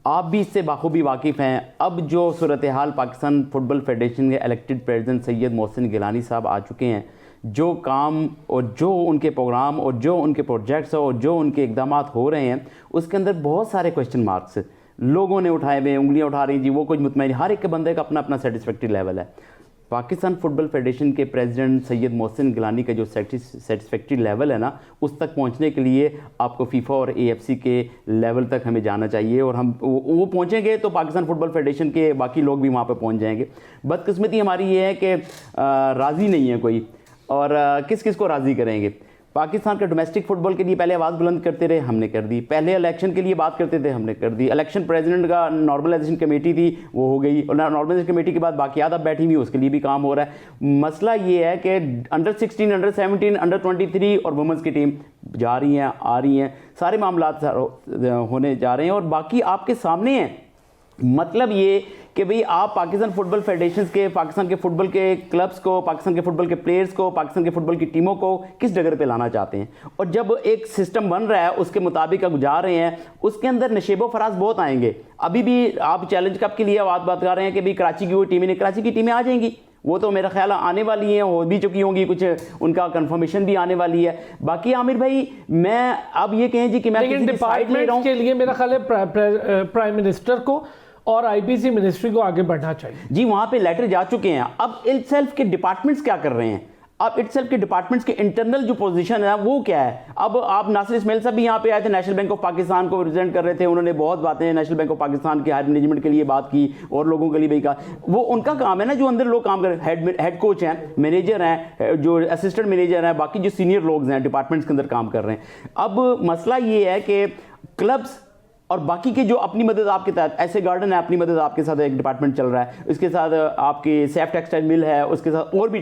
S4: आप भी इससे बाखूबी वाकिफ़ हैं। अब जो सूरत हाल पाकिस्तान फ़ुटबॉल फेडरेशन के इलेक्टेड प्रेसिडेंट सैयद मोहसिन गिलानी साहब आ चुके हैं, जो काम और जो उनके प्रोग्राम और जो उनके प्रोजेक्ट्स और जो उनके इक़दाम हो रहे हैं, उसके अंदर बहुत सारे क्वेश्चन मार्क्स लोगों ने उठाए हुए, उंगलियां उठा रही जी, वो कुछ मुतमईन, हर एक के बंदे का अपना अपना सेटिस्फैक्ट्री लेवल है। पाकिस्तान फुटबॉल फेडरेशन के प्रेसिडेंट सैयद मोहसिन गिलानी का जो सेटिस्फैक्ट्री लेवल है ना, उस तक पहुंचने के लिए आपको फीफा और एएफसी के लेवल तक हमें जाना चाहिए, और हम वो पहुंचेंगे तो पाकिस्तान फुटबॉल फेडरेशन के बाकी लोग भी वहाँ पे पहुँच जाएंगे। बदकिस्मती हमारी ये है कि राज़ी नहीं है कोई, और किस किस को राज़ी करेंगे। पाकिस्तान के डोमेस्टिक फुटबॉल के लिए पहले आवाज़ बुलंद करते रहे, हमने कर दी। पहले इलेक्शन के लिए बात करते थे, हमने कर दी। इलेक्शन प्रेसिडेंट का नॉर्मलाइजेशन कमेटी थी, वो हो गई, और नॉर्मलाइजेशन कमेटी के बाद बाकियात अब बैठी हुई, उसके लिए भी काम हो रहा है। मसला ये है कि अंडर 16, अंडर 17, अंडर 23 और वुमेंस की टीम जा रही हैं, आ रही हैं, सारे मामला होने जा रहे हैं, और बाकी आपके सामने हैं। मतलब ये कि भाई आप पाकिस्तान फुटबॉल फेडरेशन के, पाकिस्तान के फुटबॉल के क्लब्स को, पाकिस्तान के फुटबॉल के प्लेयर्स को, पाकिस्तान के फुटबॉल की टीमों को किस जगह पे लाना चाहते हैं। और जब एक सिस्टम बन रहा है उसके मुताबिक अब जा रहे हैं, उसके अंदर नशेबो फराज बहुत आएंगे। अभी भी आप चैलेंज कप के लिए बात कर रहे हैं कि भाई कराची की वो टीमें नहीं, कराची की टीमें आ जाएंगी, वो तो मेरा ख्याल आने वाली हैं, हो भी चुकी होंगी, कुछ उनका कंफर्मेशन भी आने वाली है। बाकी आमिर भाई, मैं अब ये कहें जी कि मैं
S1: लेकिन डिपार्टमेंट के लिए मेरा ख्याल है प्राइम मिनिस्टर को और आईपीसी मिनिस्ट्री को आगे बढ़ना चाहिए
S4: जी। वहां पे लेटर जा चुके हैं। अब इटसेल्फ के डिपार्टमेंट्स क्या कर रहे हैं, अब इटसेल्फ के डिपार्टमेंट्स के इंटरनल जो पोजीशन है वो क्या है। अब आप नासिर इस्माइल साहब भी यहाँ पे आए थे, नेशनल बैंक ऑफ पाकिस्तान को रिप्रेजेंट कर रहे थे, उन्होंने बहुत बातें नेशनल बैंक ऑफ पाकिस्तान के हायर मैनेजमेंट के लिए बात की, और लोगों के लिए भी कहा। वो उनका काम है ना, जो अंदर लोग काम कर रहे हैं, हेड कोच हैं, मैनेजर हैं, जो असिस्टेंट मैनेजर हैं, बाकी जो सीनियर लोग हैं डिपार्टमेंट्स के अंदर काम कर रहे हैं। अब मसला ये है कि क्लब्स और बाकी के जो अपनी मदद आपके तहत, ऐसे गार्डन है, अपनी मदद आपके साथ एक डिपार्टमेंट चल रहा है, उसके साथ आपकी सेफ टेक्सटाइल मिल है, उसके साथ और भी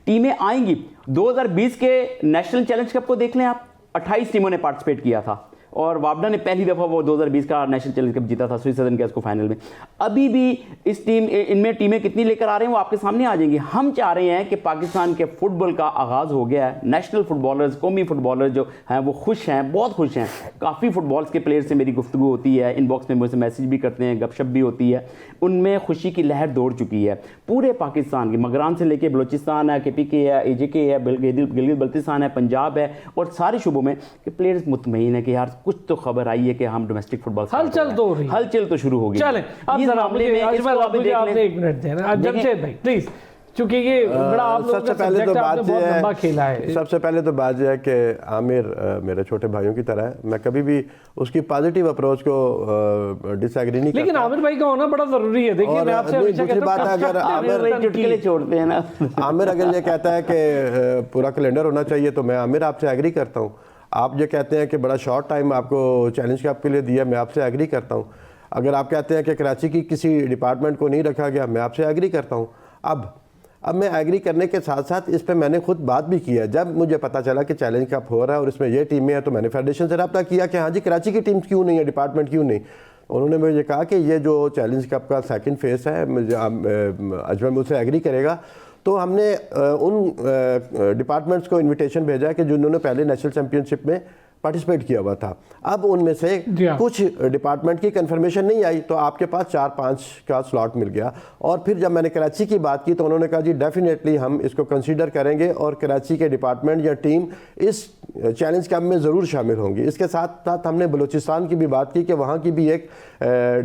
S4: टीमें आएंगी। 2020 के नेशनल चैलेंज कप को देख लें आप, 28 टीमों ने पार्टिसिपेट किया था, और वापडा ने पहली दफ़ा वो 2020 का नेशनल चैलेंज कप जीता था, स्विट्जरलैंड के उसको फाइनल में। अभी भी इनमें टीमें कितनी लेकर आ रहे हैं वो आपके सामने आ जाएंगी। हम चाह रहे हैं कि पाकिस्तान के फुटबॉल का आगाज़ हो गया है। नेशनल फुटबॉलर्स, कौमी फुटबॉलर जो हैं वो खुश हैं, बहुत खुश हैं। काफ़ी फुटबॉल्स के प्लेयर से मेरी गुफ्तगू होती है, इनबॉक्स में मुझसे मैसेज भी करते हैं, गपशप भी होती है, उनमें खुशी की लहर दौड़ चुकी है। पूरे पाकिस्तान की, मगरान से लेके बलोचिस्तान है, KPK है, AJK है, गिलगित बल्तिस्तान है, पंजाब है, और सारे शुबों में कि प्लेयर्स मुतमईन है कि यार कुछ तो खबर आई है कि हम डोमेस्टिक फुटबॉल हलचल तो शुरू होगी।
S1: चलें, अब जरा आपने एक मिनट देना जमशेद भाई प्लीज, क्योंकि ये बड़ा आप लोगों का सब्जेक्ट है, आपने बहुत लंबा खेला है।
S3: सबसे पहले तो बात यह है कि आमिर मेरे छोटे भाइयों की तरह है, मैं कभी भी उसकी पॉजिटिव अप्रोच को डिसएग्री नहीं करता।
S1: लेकिन आमिर भाई का होना बड़ा जरूरी है। देखिए मैं आपसे हमेशा कहता हूं,
S3: अगर आमिर
S4: चुटकुले छोड़ते हैं ना,
S3: आमिर अगर ये कहता है कि पूरा कैलेंडर होना चाहिए, तो मैं आमिर आपसे एग्री करता हूँ। आप जो कहते हैं कि बड़ा शॉर्ट टाइम आपको चैलेंज कप के लिए दिया, मैं आपसे एग्री करता हूँ। अगर आप कहते हैं कि कराची की किसी डिपार्टमेंट को नहीं रखा गया, मैं आपसे एग्री करता हूँ। अब मैं एग्री करने के साथ साथ इस पे मैंने खुद बात भी की है। जब मुझे पता चला कि चैलेंज कप हो रहा है और इसमें ये टीमें हैं, तो मैंने फेडरेशन से रब्ता किया कि हाँ जी, कराची की टीम क्यों नहीं है, डिपार्टमेंट क्यों नहीं। उन्होंने मुझे कहा कि ये जो चैलेंज कप का सेकंड फेज़ है, अजमल मुझसे एग्री करेगा, तो हमने उन डिपार्टमेंट्स को इनविटेशन भेजा है कि जिन्होंने पहले नेशनल चैम्पियनशिप में पार्टिसिपेट किया हुआ था। अब उनमें से कुछ डिपार्टमेंट की कंफर्मेशन नहीं आई, तो आपके पास 4-5 का स्लॉट मिल गया। और फिर जब मैंने कराची की बात की तो उन्होंने कहा जी डेफिनेटली हम इसको कंसीडर करेंगे और कराची के डिपार्टमेंट या टीम इस चैलेंज कैंप में ज़रूर शामिल होंगी। इसके साथ साथ हमने बलूचिस्तान की भी बात की कि वहाँ की भी एक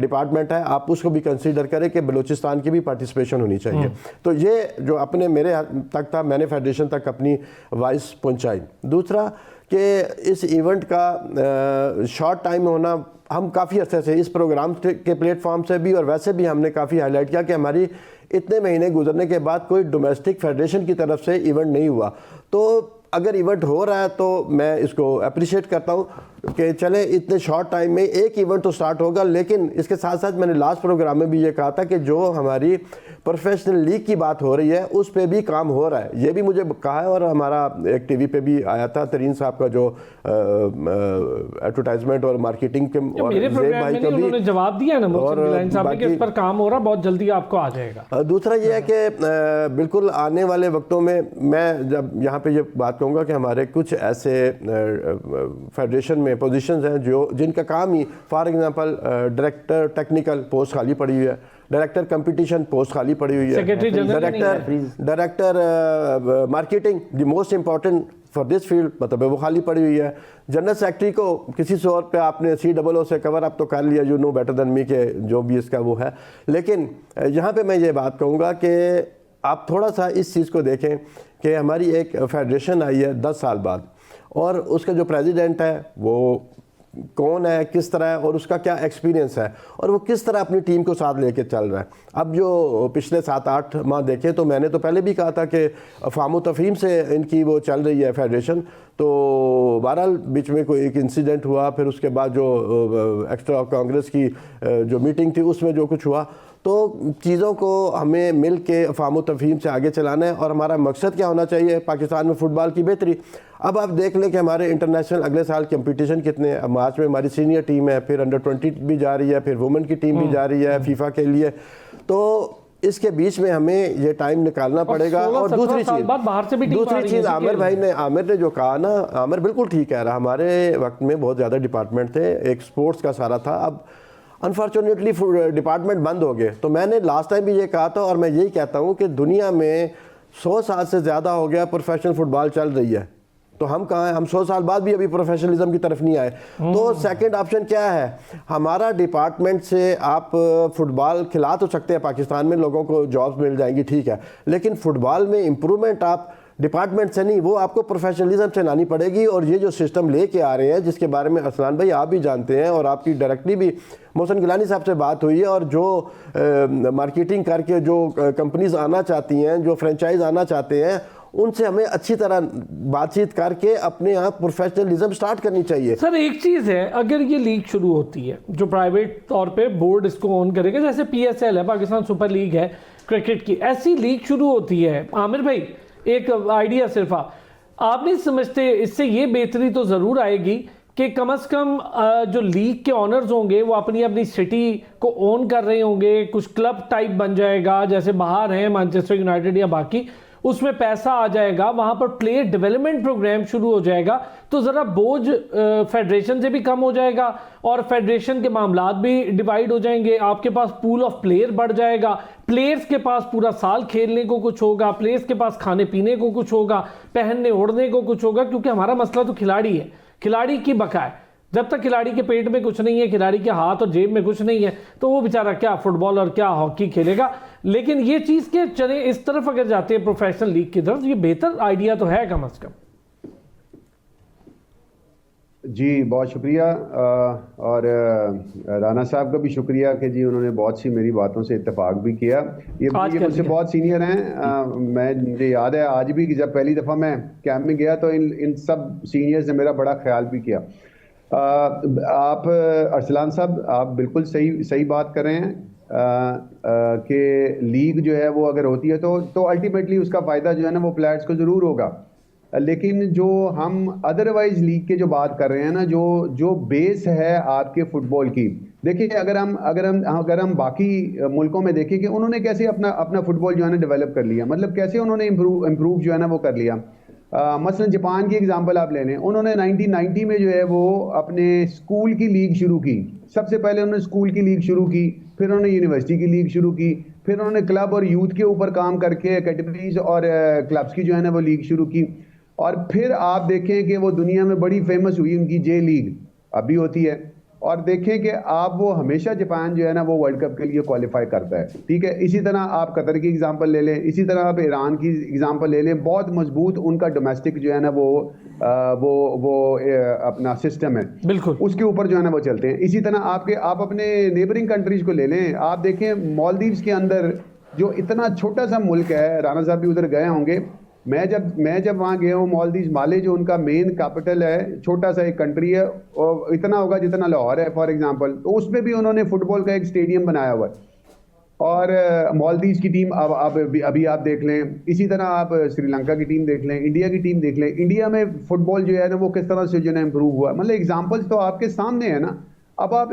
S3: डिपार्टमेंट है, आप उसको भी कंसीडर करें कि बलूचिस्तान की भी पार्टिसिपेशन होनी चाहिए। तो ये जो अपने मेरे तक था, मैंने फेडरेशन तक अपनी वॉइस पहुँचाई। दूसरा कि इस इवेंट का शॉर्ट टाइम होना, हम काफ़ी अर्से से इस प्रोग्राम के प्लेटफॉर्म से भी और वैसे भी हमने काफ़ी हाईलाइट किया कि हमारी इतने महीने गुजरने के बाद कोई डोमेस्टिक फेडरेशन की तरफ से इवेंट नहीं हुआ। तो अगर इवेंट हो रहा है तो मैं इसको अप्रिशिएट करता हूँ कि चले इतने शॉर्ट टाइम में एक इवेंट तो स्टार्ट होगा। लेकिन इसके साथ साथ मैंने लास्ट प्रोग्राम में भी ये कहा था कि जो हमारी प्रोफेशनल लीग की बात हो रही है उस पे भी काम हो रहा है, ये भी मुझे कहा है। और हमारा एक टीवी पे भी आया था तरीन साहब का जो एडवर्टाइजमेंट और मार्केटिंग के, और
S1: मेरे प्रोग्राम में उन्होंने जवाब दिया ना मुझसे साहब कि इस पर काम हो रहा, बहुत जल्दी आपको आ जाएगा।
S3: दूसरा ये है कि बिल्कुल आने वाले वक्तों में मैं जब यहाँ पे ये बात कहूँगा कि हमारे कुछ ऐसे फेडरेशन में पोजीशंस हैं जो जिनका काम ही, for example director technical post खाली पड़ी हुई है, डायरेक्टर कंपटीशन पोस्ट खाली पड़ी हुई है, director marketing the most important for this field मतलब वो खाली पड़ी हुई है। जनरल सेक्रेटरी को किसी तौर पे आपने COO से कवर अप तो कर लिया, you know better than me के जो भी इसका वो है। लेकिन यहाँ पे मैं ये बात कहूँगा कि आप थोड़ा सा इस चीज़ को देखें कि हमारी एक फेडरेशन आई है 10 साल बाद, और उसका जो प्रेसिडेंट है वो कौन है, किस तरह है, और उसका क्या एक्सपीरियंस है, और वो किस तरह अपनी टीम को साथ लेके चल रहा है। अब जो पिछले 7-8 माह देखे तो मैंने तो पहले भी कहा था कि फामो तफहीम से इनकी वो चल रही है फेडरेशन, तो बहरहाल बीच में कोई एक इंसिडेंट हुआ, फिर उसके बाद जो एक्स्ट्रा कांग्रेस की जो मीटिंग थी उसमें जो कुछ हुआ, तो चीज़ों को हमें मिल के फामो तफहीम से आगे चलाना है। और हमारा मकसद क्या होना चाहिए, पाकिस्तान में फ़ुटबॉल की बेहतरी। अब आप देख लें कि हमारे इंटरनेशनल अगले साल कंपटीशन कितने हैं। मार्च में हमारी सीनियर टीम है, फिर अंडर 20 भी जा रही है, फिर वुमेन की टीम भी जा रही है फीफा के लिए। तो इसके बीच में हमें ये टाइम निकालना पड़ेगा। और दूसरी चीज़ आमिर ने जो कहा ना, आमिर बिल्कुल ठीक कह रहा। हमारे वक्त में बहुत ज़्यादा डिपार्टमेंट थे, एक स्पोर्ट्स का सारा था, अब अनफॉर्चुनेटली डिपार्टमेंट बंद हो गए। तो मैंने लास्ट टाइम भी ये कहा था, और मैं यही कहता हूँ कि दुनिया में 100 साल से ज़्यादा हो गया प्रोफेशनल फुटबॉल चल रही है, तो हम कहाँ हैं? हम 100 साल बाद भी अभी प्रोफेशनलिज्म की तरफ नहीं आए। तो सेकंड ऑप्शन क्या है, हमारा डिपार्टमेंट से आप फुटबॉल खिला तो सकते हैं, पाकिस्तान में लोगों को जॉब्स मिल जाएंगी, ठीक है, लेकिन फुटबॉल में इम्प्रूवमेंट आप डिपार्टमेंट से नहीं, वो आपको प्रोफेशनलिज्म से लानी पड़ेगी। और ये जो सिस्टम लेके आ रहे हैं, जिसके बारे में अरसलान भाई आप भी जानते हैं, और आपकी डायरेक्टली भी मोहसिन गिलानी साहब से बात हुई है, और जो मार्केटिंग करके जो कंपनीज आना चाहती हैं, जो फ्रेंचाइज आना चाहते हैं, उनसे हमें अच्छी तरह बातचीत करके अपने यहाँ प्रोफेशनलिज्म स्टार्ट करनी चाहिए।
S1: सर एक चीज़ है, अगर ये लीग शुरू होती है जो प्राइवेट तौर पे बोर्ड इसको ऑन करेगा, जैसे PSL है, पाकिस्तान सुपर लीग है क्रिकेट की, ऐसी लीग शुरू होती है, आमिर भाई एक आइडिया सिर्फ आप नहीं समझते इससे ये बेहतरी तो ज़रूर आएगी कि कम से कम जो लीग के ऑनर्स होंगे वो अपनी अपनी सिटी को ओन कर रहे होंगे, कुछ क्लब टाइप बन जाएगा, जैसे बाहर हैं मैनचेस्टर यूनाइटेड या बाकी, उसमें पैसा आ जाएगा, वहां पर प्लेयर डेवलपमेंट प्रोग्राम शुरू हो जाएगा, तो ज़रा बोझ फेडरेशन से भी कम हो जाएगा और फेडरेशन के मामलात भी डिवाइड हो जाएंगे। आपके पास पूल ऑफ प्लेयर बढ़ जाएगा, प्लेयर्स के पास पूरा साल खेलने को कुछ होगा, प्लेयर्स के पास खाने पीने को कुछ होगा, पहनने ओढ़ने को कुछ होगा, क्योंकि हमारा मसला तो खिलाड़ी है, खिलाड़ी की बका है। जब तक खिलाड़ी के पेट में कुछ नहीं है, खिलाड़ी के हाथ और जेब में कुछ नहीं है, तो वो बेचारा क्या फुटबॉल और क्या हॉकी खेलेगा। लेकिन ये चीज़ के चले इस तरफ अगर जाते हैं प्रोफेशनल लीग की तरफ, ये बेहतर आइडिया तो है कम से कम।
S2: जी बहुत शुक्रिया, और राना साहब का भी शुक्रिया कि जी उन्होंने बहुत सी मेरी बातों से इत्तेफाक भी किया। ये मुझसे बहुत सीनियर हैं, मुझे याद है आज भी कि जब पहली दफ़ा मैं कैंप में गया तो इन सब सीनियर्स ने मेरा बड़ा ख्याल भी किया। आप अरसलान साहब आप बिल्कुल सही बात कर रहे हैं कि लीग जो है वो अगर होती है तो अल्टीमेटली उसका फ़ायदा जो है ना वो प्लेयर्स को ज़रूर होगा। लेकिन जो हम अदरवाइज लीग के जो बात कर रहे हैं ना, जो बेस है आपके फुटबॉल की, देखिए अगर हम बाकी मुल्कों में देखें कि उन्होंने कैसे अपना फुटबॉल जो है ना डेवलप कर लिया, मतलब कैसे उन्होंने इम्प्रूव जो है ना वो कर लिया। मसलन जापान की एग्जांपल आप ले लें, उन्होंने 1990 में जो है वो अपने स्कूल की लीग शुरू की। सबसे पहले उन्होंने स्कूल की लीग शुरू की, फिर उन्होंने यूनिवर्सिटी की लीग शुरू की, फिर उन्होंने क्लब और यूथ के ऊपर काम करके एकेडमीज और क्लब्स की जो है ना वो लीग शुरू की। और फिर आप देखें कि वो दुनिया में बड़ी फेमस हुई उनकी जे लीग, अभी होती है। और देखें कि आप वो हमेशा जापान जो है ना वो वर्ल्ड कप के लिए क्वालिफाई करता है, ठीक है। इसी तरह आप कतर की एग्जांपल ले लें, इसी तरह आप ईरान की एग्जांपल ले लें, बहुत मजबूत उनका डोमेस्टिक जो है ना वो अपना सिस्टम है,
S1: बिल्कुल
S2: उसके ऊपर जो है ना वो चलते हैं। इसी तरह आप अपने नेबरिंग कंट्रीज को ले लें, आप देखें मालदीव्स के अंदर जो इतना छोटा सा मुल्क है, राना साहब भी उधर गए होंगे, मैं जब वहाँ गया हूँ मालदीव, माले जो उनका मेन कैपिटल है, छोटा सा एक कंट्री है और इतना होगा जितना लाहौर है फॉर एग्जांपल, तो उसमें भी उन्होंने फुटबॉल का एक स्टेडियम बनाया हुआ है। और मालदीव की टीम अभी आप देख लें, इसी तरह आप श्रीलंका की टीम देख लें, इंडिया की टीम देख लें। इंडिया में फुटबॉल जो है ना वो किस तरह से जो है इम्प्रूव हुआ, मतलब एग्जाम्पल्स तो आपके सामने है ना। अब आप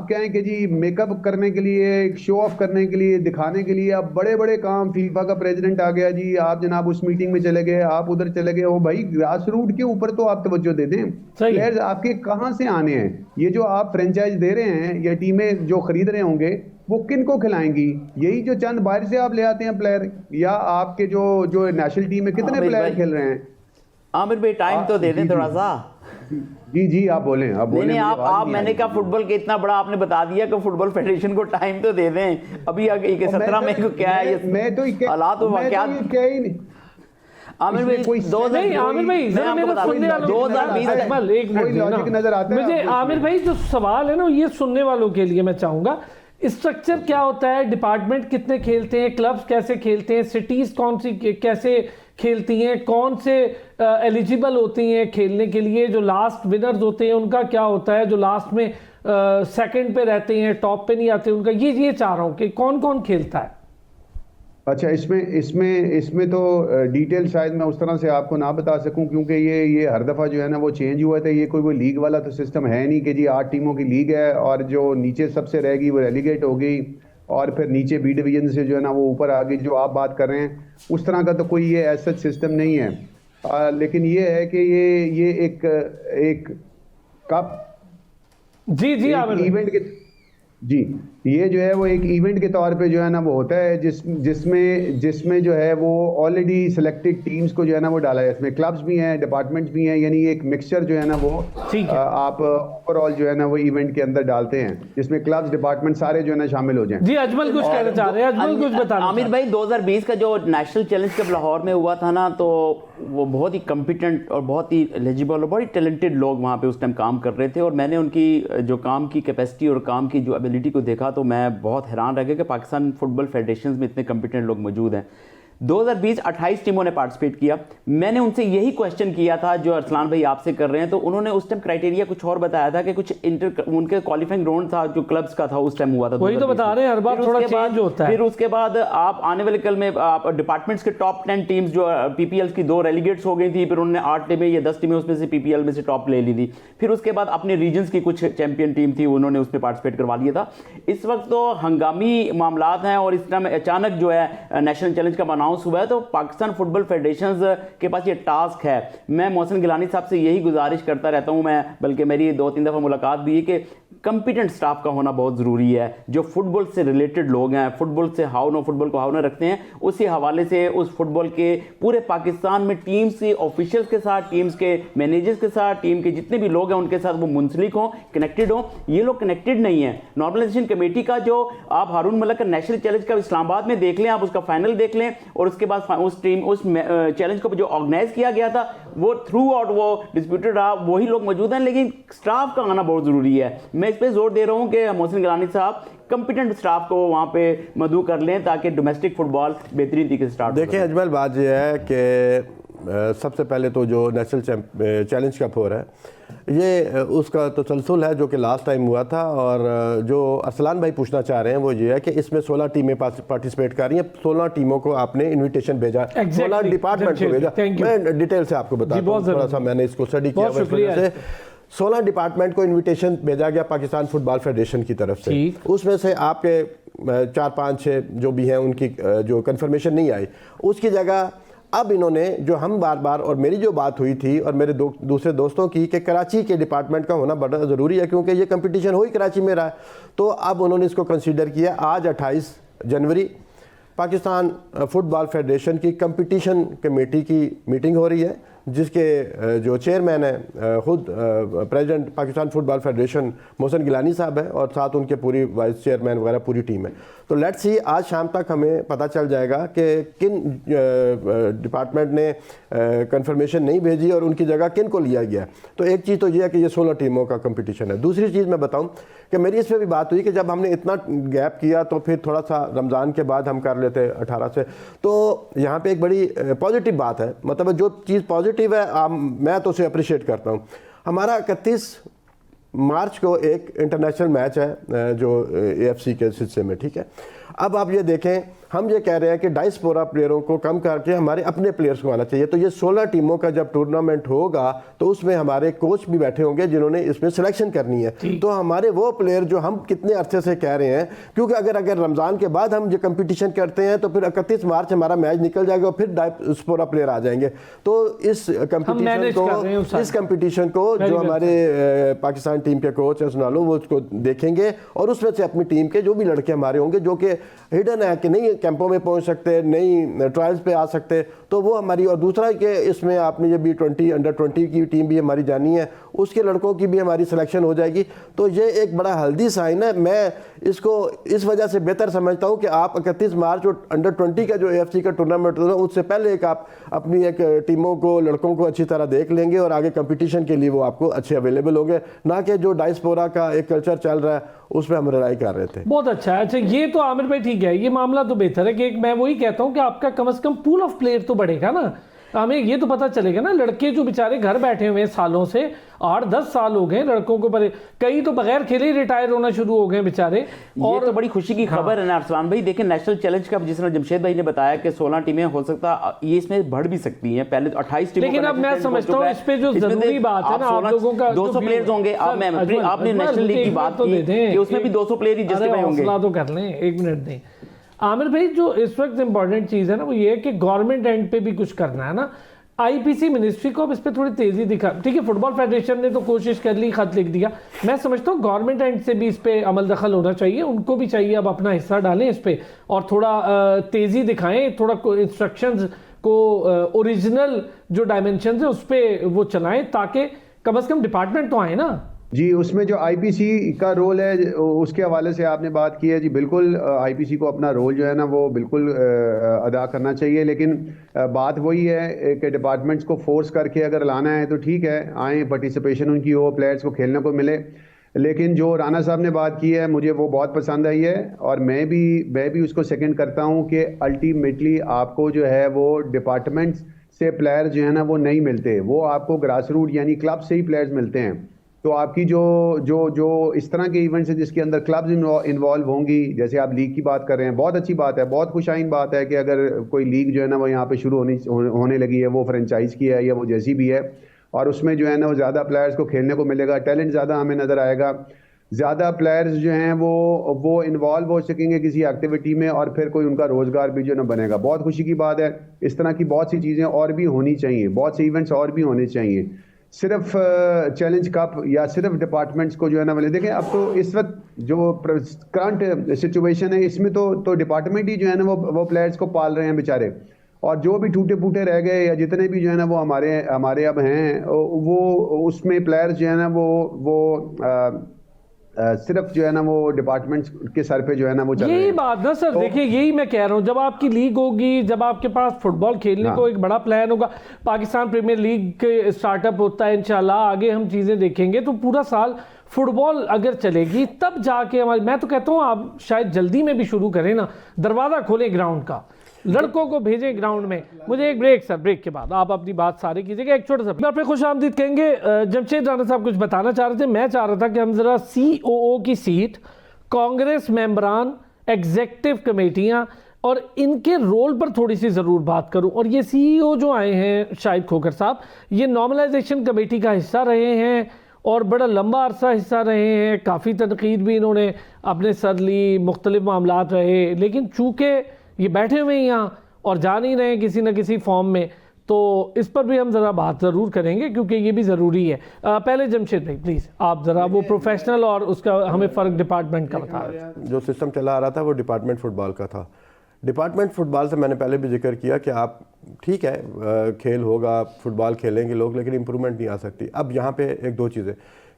S2: कहें कि जी मेकअप करने के लिए, एक शो ऑफ करने के लिए, दिखाने के लिए आप बड़े बड़े काम, फीफा का प्रेसिडेंट आ गया जी, आप जनाब उस मीटिंग में चले गए, आप उधर चले गए, वो भाई ग्रास रूट के ऊपर तो आप तवज्जो दे दें। प्लेयर्स आपके कहाँ से आने हैं? ये जो आप फ्रेंचाइज दे रहे हैं या टीमें जो खरीद रहे होंगे वो किन को खिलाएंगी? यही जो चंद बाहर से आप ले आते हैं प्लेयर, या आपके जो नेशनल टीम में कितने प्लेयर खेल रहे हैं?
S4: आमिर भाई टाइम तो दे दें थोड़ा सा।
S2: जी आप बोलें, आप बोलें।
S4: नहीं
S2: मुझे
S4: आप
S2: आवाज़ नहीं
S4: मैंने
S2: आई।
S4: कहा फुटबॉल के इतना बड़ा आपने बता दिया कि फुटबॉल फेडरेशन को टाइम तो दे दें। अभी 17 मई को क्या है ये
S2: मैं तो
S4: हालात
S2: मैं तो
S4: क्या
S2: ये क्या ही नहीं।
S4: आमिर भाई
S2: कोई
S1: नहीं आमिर भाई
S4: मैं
S1: जरा
S4: आपको
S1: मेरे
S4: बता
S1: सुनने वालों को
S4: 2020
S1: अजमल, एक मिनट
S2: कोई
S1: देना।
S2: लॉजिक नजर आता है
S1: मुझे
S2: आपको
S1: आमिर
S2: इसमें?
S1: भाई जो सवाल है ना ये सुनने वालों के लिए मैं चाहूंगा, स्ट्रक्चर क्या होता है, डिपार्टमेंट कितने खेलते हैं, क्लब्स कैसे खेलते हैं, सिटीज कौन सी कैसे खेलती हैं, कौन से एलिजिबल होती हैं खेलने के लिए, जो लास्ट विनर्स होते हैं उनका क्या होता है, जो लास्ट में सेकंड पे रहते हैं टॉप पे नहीं आते उनका, ये चाह रहा हूँ कि कौन कौन खेलता है।
S2: अच्छा, इसमें तो डिटेल शायद मैं उस तरह से आपको ना बता सकूं, क्योंकि ये हर दफ़ा जो है ना वो चेंज हुआ था। ये कोई लीग वाला तो सिस्टम है नहीं कि जी 8 टीमों की लीग है और जो नीचे सबसे रहेगी वो रेलीगेट हो गई और फिर नीचे बी डिवीजन से जो है ना वो ऊपर आ गई। जो आप बात कर रहे हैं उस तरह का तो कोई ये ऐसा सिस्टम नहीं है। लेकिन ये है कि ये एक कप
S1: जी आमिर
S2: इवेंट के जी ये जो है वो एक इवेंट के तौर पे जो है ना वो होता है जिसमें जो है वो ऑलरेडी सिलेक्टेड टीम्स को जो है ना वो डाला है। इसमें क्लब्स भी हैं, डिपार्टमेंट्स भी हैं, यानी एक मिक्सचर जो है ना वो आप ओवरऑल जो है ना वो इवेंट के अंदर डालते हैं जिसमें क्लब्स डिपार्टमेंट सारे जो है ना शामिल हो जाएं।
S1: जी अजमल कुछ कहना चाह रहे हैं, अजमल कुछ बताना।
S4: आमिर भाई 2020 का जो नेशनल चैलेंज कप लाहौर में हुआ था ना, तो वो बहुत ही कॉम्पिटेंट और बहुत ही एलिजिबल और बहुत ही टैलेंटेड लोग वहाँ पे उस टाइम काम कर रहे थे और मैंने उनकी जो काम की कैपेसिटी और काम की जो एबिलिटी को देखा तो मैं बहुत हैरान रह गया कि पाकिस्तान फुटबॉल फेडरेशन में इतने कॉम्पिटेंट लोग मौजूद हैं। 2020 28 टीमों ने पार्टिसिपेट किया। मैंने उनसे यही क्वेश्चन किया था जो अरसलान भाई आपसे कर रहे हैं, तो उन्होंने उस टाइम क्राइटेरिया कुछ और बताया था कि कुछ उनके क्वालिफाइंग राउंड था जो क्लब्स का था उस टाइम हुआ था।
S1: वही तो बता रहे हैं, हर बार थोड़ा चेंज होता है।
S4: फिर उसके बाद आप आने वाले कल में आप डिपार्टमेंट्स के टॉप 10 टीम्स जो पीपीएल की 2 रेलीगेट्स हो गई थी, फिर उन्होंने 8 टीमें या 10 टीमें उसमें से पीपीएल में से टॉप ले ली थी। फिर उसके बाद अपने रीजन्स की कुछ चैंपियन टीम थी उन्होंने उसमें पार्टिसिपेट करवा लिया था। इस वक्त तो हंगामी मामलात हैं और इस तरह अचानक जो है नेशनल चैलेंज का अनाउंस हुआ है, तो पाकिस्तान फुटबॉल फेडरेशन के पास ये टास्क है। मैं मोहसिन गिलानी साहब से यही गुजारिश करता रहता हूं, मैं बल्कि मेरी 2-3 दफ़ा मुलाकात भी है कि कंपिटेंट स्टाफ का होना बहुत ज़रूरी है, जो फुटबॉल से रिलेटेड लोग हैं, फुटबॉल से फुटबॉल को हाव न रखते हैं। उसी हवाले से उस फुटबॉल के पूरे पाकिस्तान में टीम्स के ऑफिशियल्स के साथ, टीम्स के मैनेजर्स के साथ, टीम के जितने भी लोग हैं उनके साथ वो मुंसलिक हों, कनेक्टेड हों। ये लोग कनेक्टेड नहीं है। नॉर्मलाइजेशन कमेटी का जो आप हारून मलिक का नेशनल चैलेंज का इस्लामाबाद में देख लें, आप उसका फाइनल देख लें और उसके बाद उस चैलेंज को जो ऑर्गेनाइज किया गया था वो थ्रू आउट वो डिस्प्यूटेड रहा, वही लोग मौजूद हैं, लेकिन स्टाफ का आना बहुत ज़रूरी है। मैं इस पर जोर दे रहा हूं कि मोहसिन गिलानी साहब कंपिटेंट स्टाफ को वहां पे मदऊ कर लें ताकि डोमेस्टिक फुटबॉल बेहतरीन तरीके से स्टार्ट।
S3: देखिए अजमल, बात यह है कि सबसे पहले तो जो नेशनल चैलेंज कप हो रहा है ये उसका तसलसल है जो कि लास्ट टाइम हुआ था, और जो अरसलान भाई पूछना चाह रहे हैं वो ये है कि इसमें 16 टीमें पार्टिसिपेट कर रही हैं। 16 टीमों को आपने इनविटेशन भेजा, 16 डिपार्टमेंट को भेजा। मैं डिटेल से आपको बताता हूँ, थोड़ा सा मैंने इसको स्टडी किया इस वजह से। 16 डिपार्टमेंट को इनविटेशन भेजा गया पाकिस्तान फुटबॉल फेडरेशन की तरफ से। उसमें से आपके 4-5-6 जो भी हैं उनकी जो कंफर्मेशन नहीं आई, उसकी जगह अब इन्होंने जो हम बार और मेरी जो बात हुई थी और मेरे दूसरे दोस्तों की कि कराची के डिपार्टमेंट का होना बड़ा ज़रूरी है क्योंकि ये कंपटीशन हो ही कराची में रहा है, तो अब उन्होंने इसको कंसीडर किया। आज 28 जनवरी पाकिस्तान फुटबॉल फेडरेशन की कंपटीशन कमेटी की मीटिंग हो रही है, जिसके जो चेयरमैन है खुद president Pakistan football federation Mohsin Gilani साहब है और साथ उनके पूरी वाइस चेयरमैन वगैरह पूरी टीम है। तो लेट्स सी आज शाम तक हमें पता चल जाएगा कि किन डिपार्टमेंट ने कंफर्मेशन नहीं भेजी और उनकी जगह किन को लिया गया। तो एक चीज़ तो ये है कि ये 16 टीमों का कंपटीशन है। दूसरी चीज़ मैं बताऊं कि मेरी इस पर भी बात हुई कि जब हमने इतना गैप किया तो फिर थोड़ा सा रमज़ान के बाद हम कर लेते 18 से, तो यहाँ पे एक बड़ी पॉजिटिव बात है, मतलब जो चीज़ पॉजिटिव है मैं तो उसे अप्रिशिएट करता हूँ। हमारा 31 मार्च को एक इंटरनेशनल मैच है जो AFC के हिस्से में, ठीक है। अब आप ये देखें, हम ये कह रहे हैं कि डायस्पोरा प्लेयरों को कम करके हमारे अपने प्लेयर्स को आना चाहिए। तो ये 16 टीमों का जब टूर्नामेंट होगा तो उसमें हमारे कोच भी बैठे होंगे जिन्होंने इसमें सिलेक्शन करनी है। तो हमारे वो प्लेयर जो हम कितने अरसे से कह रहे हैं, क्योंकि अगर रमज़ान के बाद हम ये कंपटीशन करते हैं तो फिर 31 मार्च हमारा मैच निकल जाएगा और फिर डायस्पोरा प्लेयर आ जाएंगे। तो इस कंपटीशन को जो हमारे पाकिस्तान टीम के कोच है सुना लो, वो उसको देखेंगे और उसमें से अपनी टीम के जो भी लड़के हमारे होंगे जो कि हिडन है कि नहीं कैंपों में पहुंच सकते, नहीं ट्रायल्स पे आ सकते, तो वो हमारी। और दूसरा कि इसमें आपने ये B20 अंडर 20 की टीम भी हमारी जानी है, उसके लड़कों की भी हमारी सिलेक्शन हो जाएगी। तो ये एक बड़ा हेल्दी साइन है। मैं इसको इस वजह से बेहतर समझता हूँ कि आप 31 मार्च और अंडर 20 का जो AFC का टूर्नामेंट होगा उससे पहले एक आप अपनी एक टीमों को, लड़कों को अच्छी तरह देख लेंगे और आगे कंपटीशन के लिए वो आपको अच्छे अवेलेबल होंगे, ना कि जो डायस्पोरा का एक कल्चर चल रहा है उस पर हम लड़ाई कर रहे थे।
S1: बहुत अच्छा है। अच्छा, ये तो आमिर भाई ठीक है, ये मामला तो बेहतर है कि मैं वही कहता हूँ कि आपका कम से कम पूल ऑफ प्लेयर तो बढ़ेगा ना, हमें ये तो पता चलेगा ना। लड़के जो बेचारे घर बैठे हुए हैं सालों से, 8-10 साल हो गए लड़कों को, पर कई तो बगैर खेले रिटायर होना शुरू हो गए बेचारे।
S4: और ये तो बड़ी खुशी की खबर है ना अरसलान भाई। देखिए नेशनल चैलेंज कप जिस तरह जमशेद भाई ने बताया कि 16 टीमें हो सकता ये इसमें बढ़ भी सकती हैं, पहले तो 28 टीमों।
S1: लेकिन अब मैं समझता हूँ इस पे जो जरूरी बात है ना, आप लोगों का
S4: 200 प्लेयर्स होंगे। आपने नेशनल लीग की बात की, उसमें भी 200 प्लेयर ही जस्टिफाई होंगे।
S1: तो कर लें, 1 मिनट दें आमिर भाई। जो इस वक्त इंपॉर्टेंट चीज़ है ना वो ये है कि गवर्नमेंट एंड पे भी कुछ करना है ना। IPC मिनिस्ट्री को अब इस पे थोड़ी तेजी दिखा, ठीक है, फुटबॉल फेडरेशन ने तो कोशिश कर ली, खत लिख दिया। मैं समझता हूँ गवर्नमेंट एंड से भी इस पे अमल दखल होना चाहिए, उनको भी चाहिए अब अपना हिस्सा डालें इस पे और थोड़ा तेजी दिखाएं, थोड़ा इंस्ट्रक्शंस को ओरिजिनल जो डायमेंशन है उस पर वो चलाएं ताकि कम से कम डिपार्टमेंट तो आए ना।
S2: जी, उसमें जो IPC का रोल है उसके हवाले से आपने बात की है जी, बिल्कुल IPC को अपना रोल जो है ना वो बिल्कुल अदा करना चाहिए। लेकिन बात वही है कि डिपार्टमेंट्स को फोर्स करके अगर लाना है तो ठीक है, आए, पार्टिसिपेशन उनकी हो, प्लेयर्स को खेलने को मिले। लेकिन जो राना साहब ने बात की है मुझे वो बहुत पसंद आई है और मैं भी उसको सेकंड करता हूँ कि अल्टीमेटली आपको जो है वो डिपार्टमेंट्स से प्लेयर जो है ना वो नहीं मिलते, वो आपको ग्रास रूट यानी क्लब से ही प्लेयर्स मिलते हैं। तो आपकी जो इस तरह के इवेंट्स हैं जिसके अंदर क्लब्स इन्वॉल्व होंगी, जैसे आप लीग की बात कर रहे हैं, बहुत अच्छी बात है, बहुत खुशाइन बात है कि अगर कोई लीग जो है ना वो यहाँ पे शुरू होने लगी है, वो फ्रेंचाइज की है या वो जैसी भी है, और उसमें जो है ना वो ज़्यादा प्लेयर्स को खेलने को मिलेगा, टैलेंट ज़्यादा हमें नज़र आएगा, ज़्यादा प्लेयर्स जो हैं वो इन्वॉल्व हो सकेंगे किसी एक्टिविटी में और फिर कोई उनका रोज़गार भी जो है ना बनेगा। बहुत खुशी की बात है। इस तरह की बहुत सी चीज़ें और भी होनी चाहिए, बहुत से इवेंट्स और भी होने चाहिए। सिर्फ चैलेंज कप या सिर्फ डिपार्टमेंट्स को जो है ना मैंने देखें, अब तो इस वक्त जो करंट सिचुएशन है इसमें तो डिपार्टमेंट ही जो है ना वो प्लेयर्स को पाल रहे हैं बेचारे, और जो भी टूटे फूटे रह गए या जितने भी जो है ना वो हमारे अब हैं वो उसमें प्लेयर्स जो है ना वो सिर्फ जो है ना वो डिपार्टमेंट्स के सर पे जो है ना वो चल रहे हैं।
S1: यही बात ना सर, देखिए यही मैं कह रहा हूँ, जब आपकी लीग होगी, जब आपके पास फुटबॉल खेलने को एक बड़ा प्लान होगा, पाकिस्तान प्रीमियर लीग के स्टार्टअप होता है इंशाल्लाह, आगे हम चीज़ें देखेंगे, तो पूरा साल फुटबॉल अगर चलेगी तब जाके हमारी, मैं तो कहता हूँ आप शायद जल्दी में भी शुरू करें ना, दरवाज़ा खोलें ग्राउंड का, लड़कों को भेजें ग्राउंड में। मुझे एक ब्रेक सर, ब्रेक के बाद आप अपनी बात सारी कीजिएगा। एक छोटा सा बार पे खुश आमदीद कहेंगे। जमशेद राना साहब कुछ बताना चाह रहे थे, मैं चाह रहा था कि हम ज़रा COO की सीट, कांग्रेस मेंबरान, एग्जेक्टिव कमेटियाँ और इनके रोल पर थोड़ी सी ज़रूर बात करूं। और ये CEO जो आए हैं शाहिद खोखर साहब, ये नॉर्मलाइजेशन कमेटी का हिस्सा रहे हैं और बड़ा लंबा अरसा हिस्सा रहे हैं, काफ़ी तनकीद भी इन्होंने अपने सर ली, मुख्तलिफ मामलात रहे, लेकिन चूँकि ये बैठे हुए हैं यहाँ और जा नहीं रहे किसी न किसी फॉर्म में, तो इस पर भी हम ज़रा बात ज़रूर करेंगे क्योंकि ये भी ज़रूरी है। पहले जमशेद भाई प्लीज़ आप ज़रा वो प्रोफेशनल और उसका हमें फ़र्क डिपार्टमेंट का बता रहे हैं।
S3: जो सिस्टम चला आ रहा था वो डिपार्टमेंट फुटबॉल का था। डिपार्टमेंट फुटबॉल से मैंने पहले भी जिक्र किया कि आप ठीक है खेल होगा, फुटबॉल खेलेंगे लोग, लेकिन इम्प्रूवमेंट नहीं आ सकती। अब यहाँ पे एक दो चीज़ें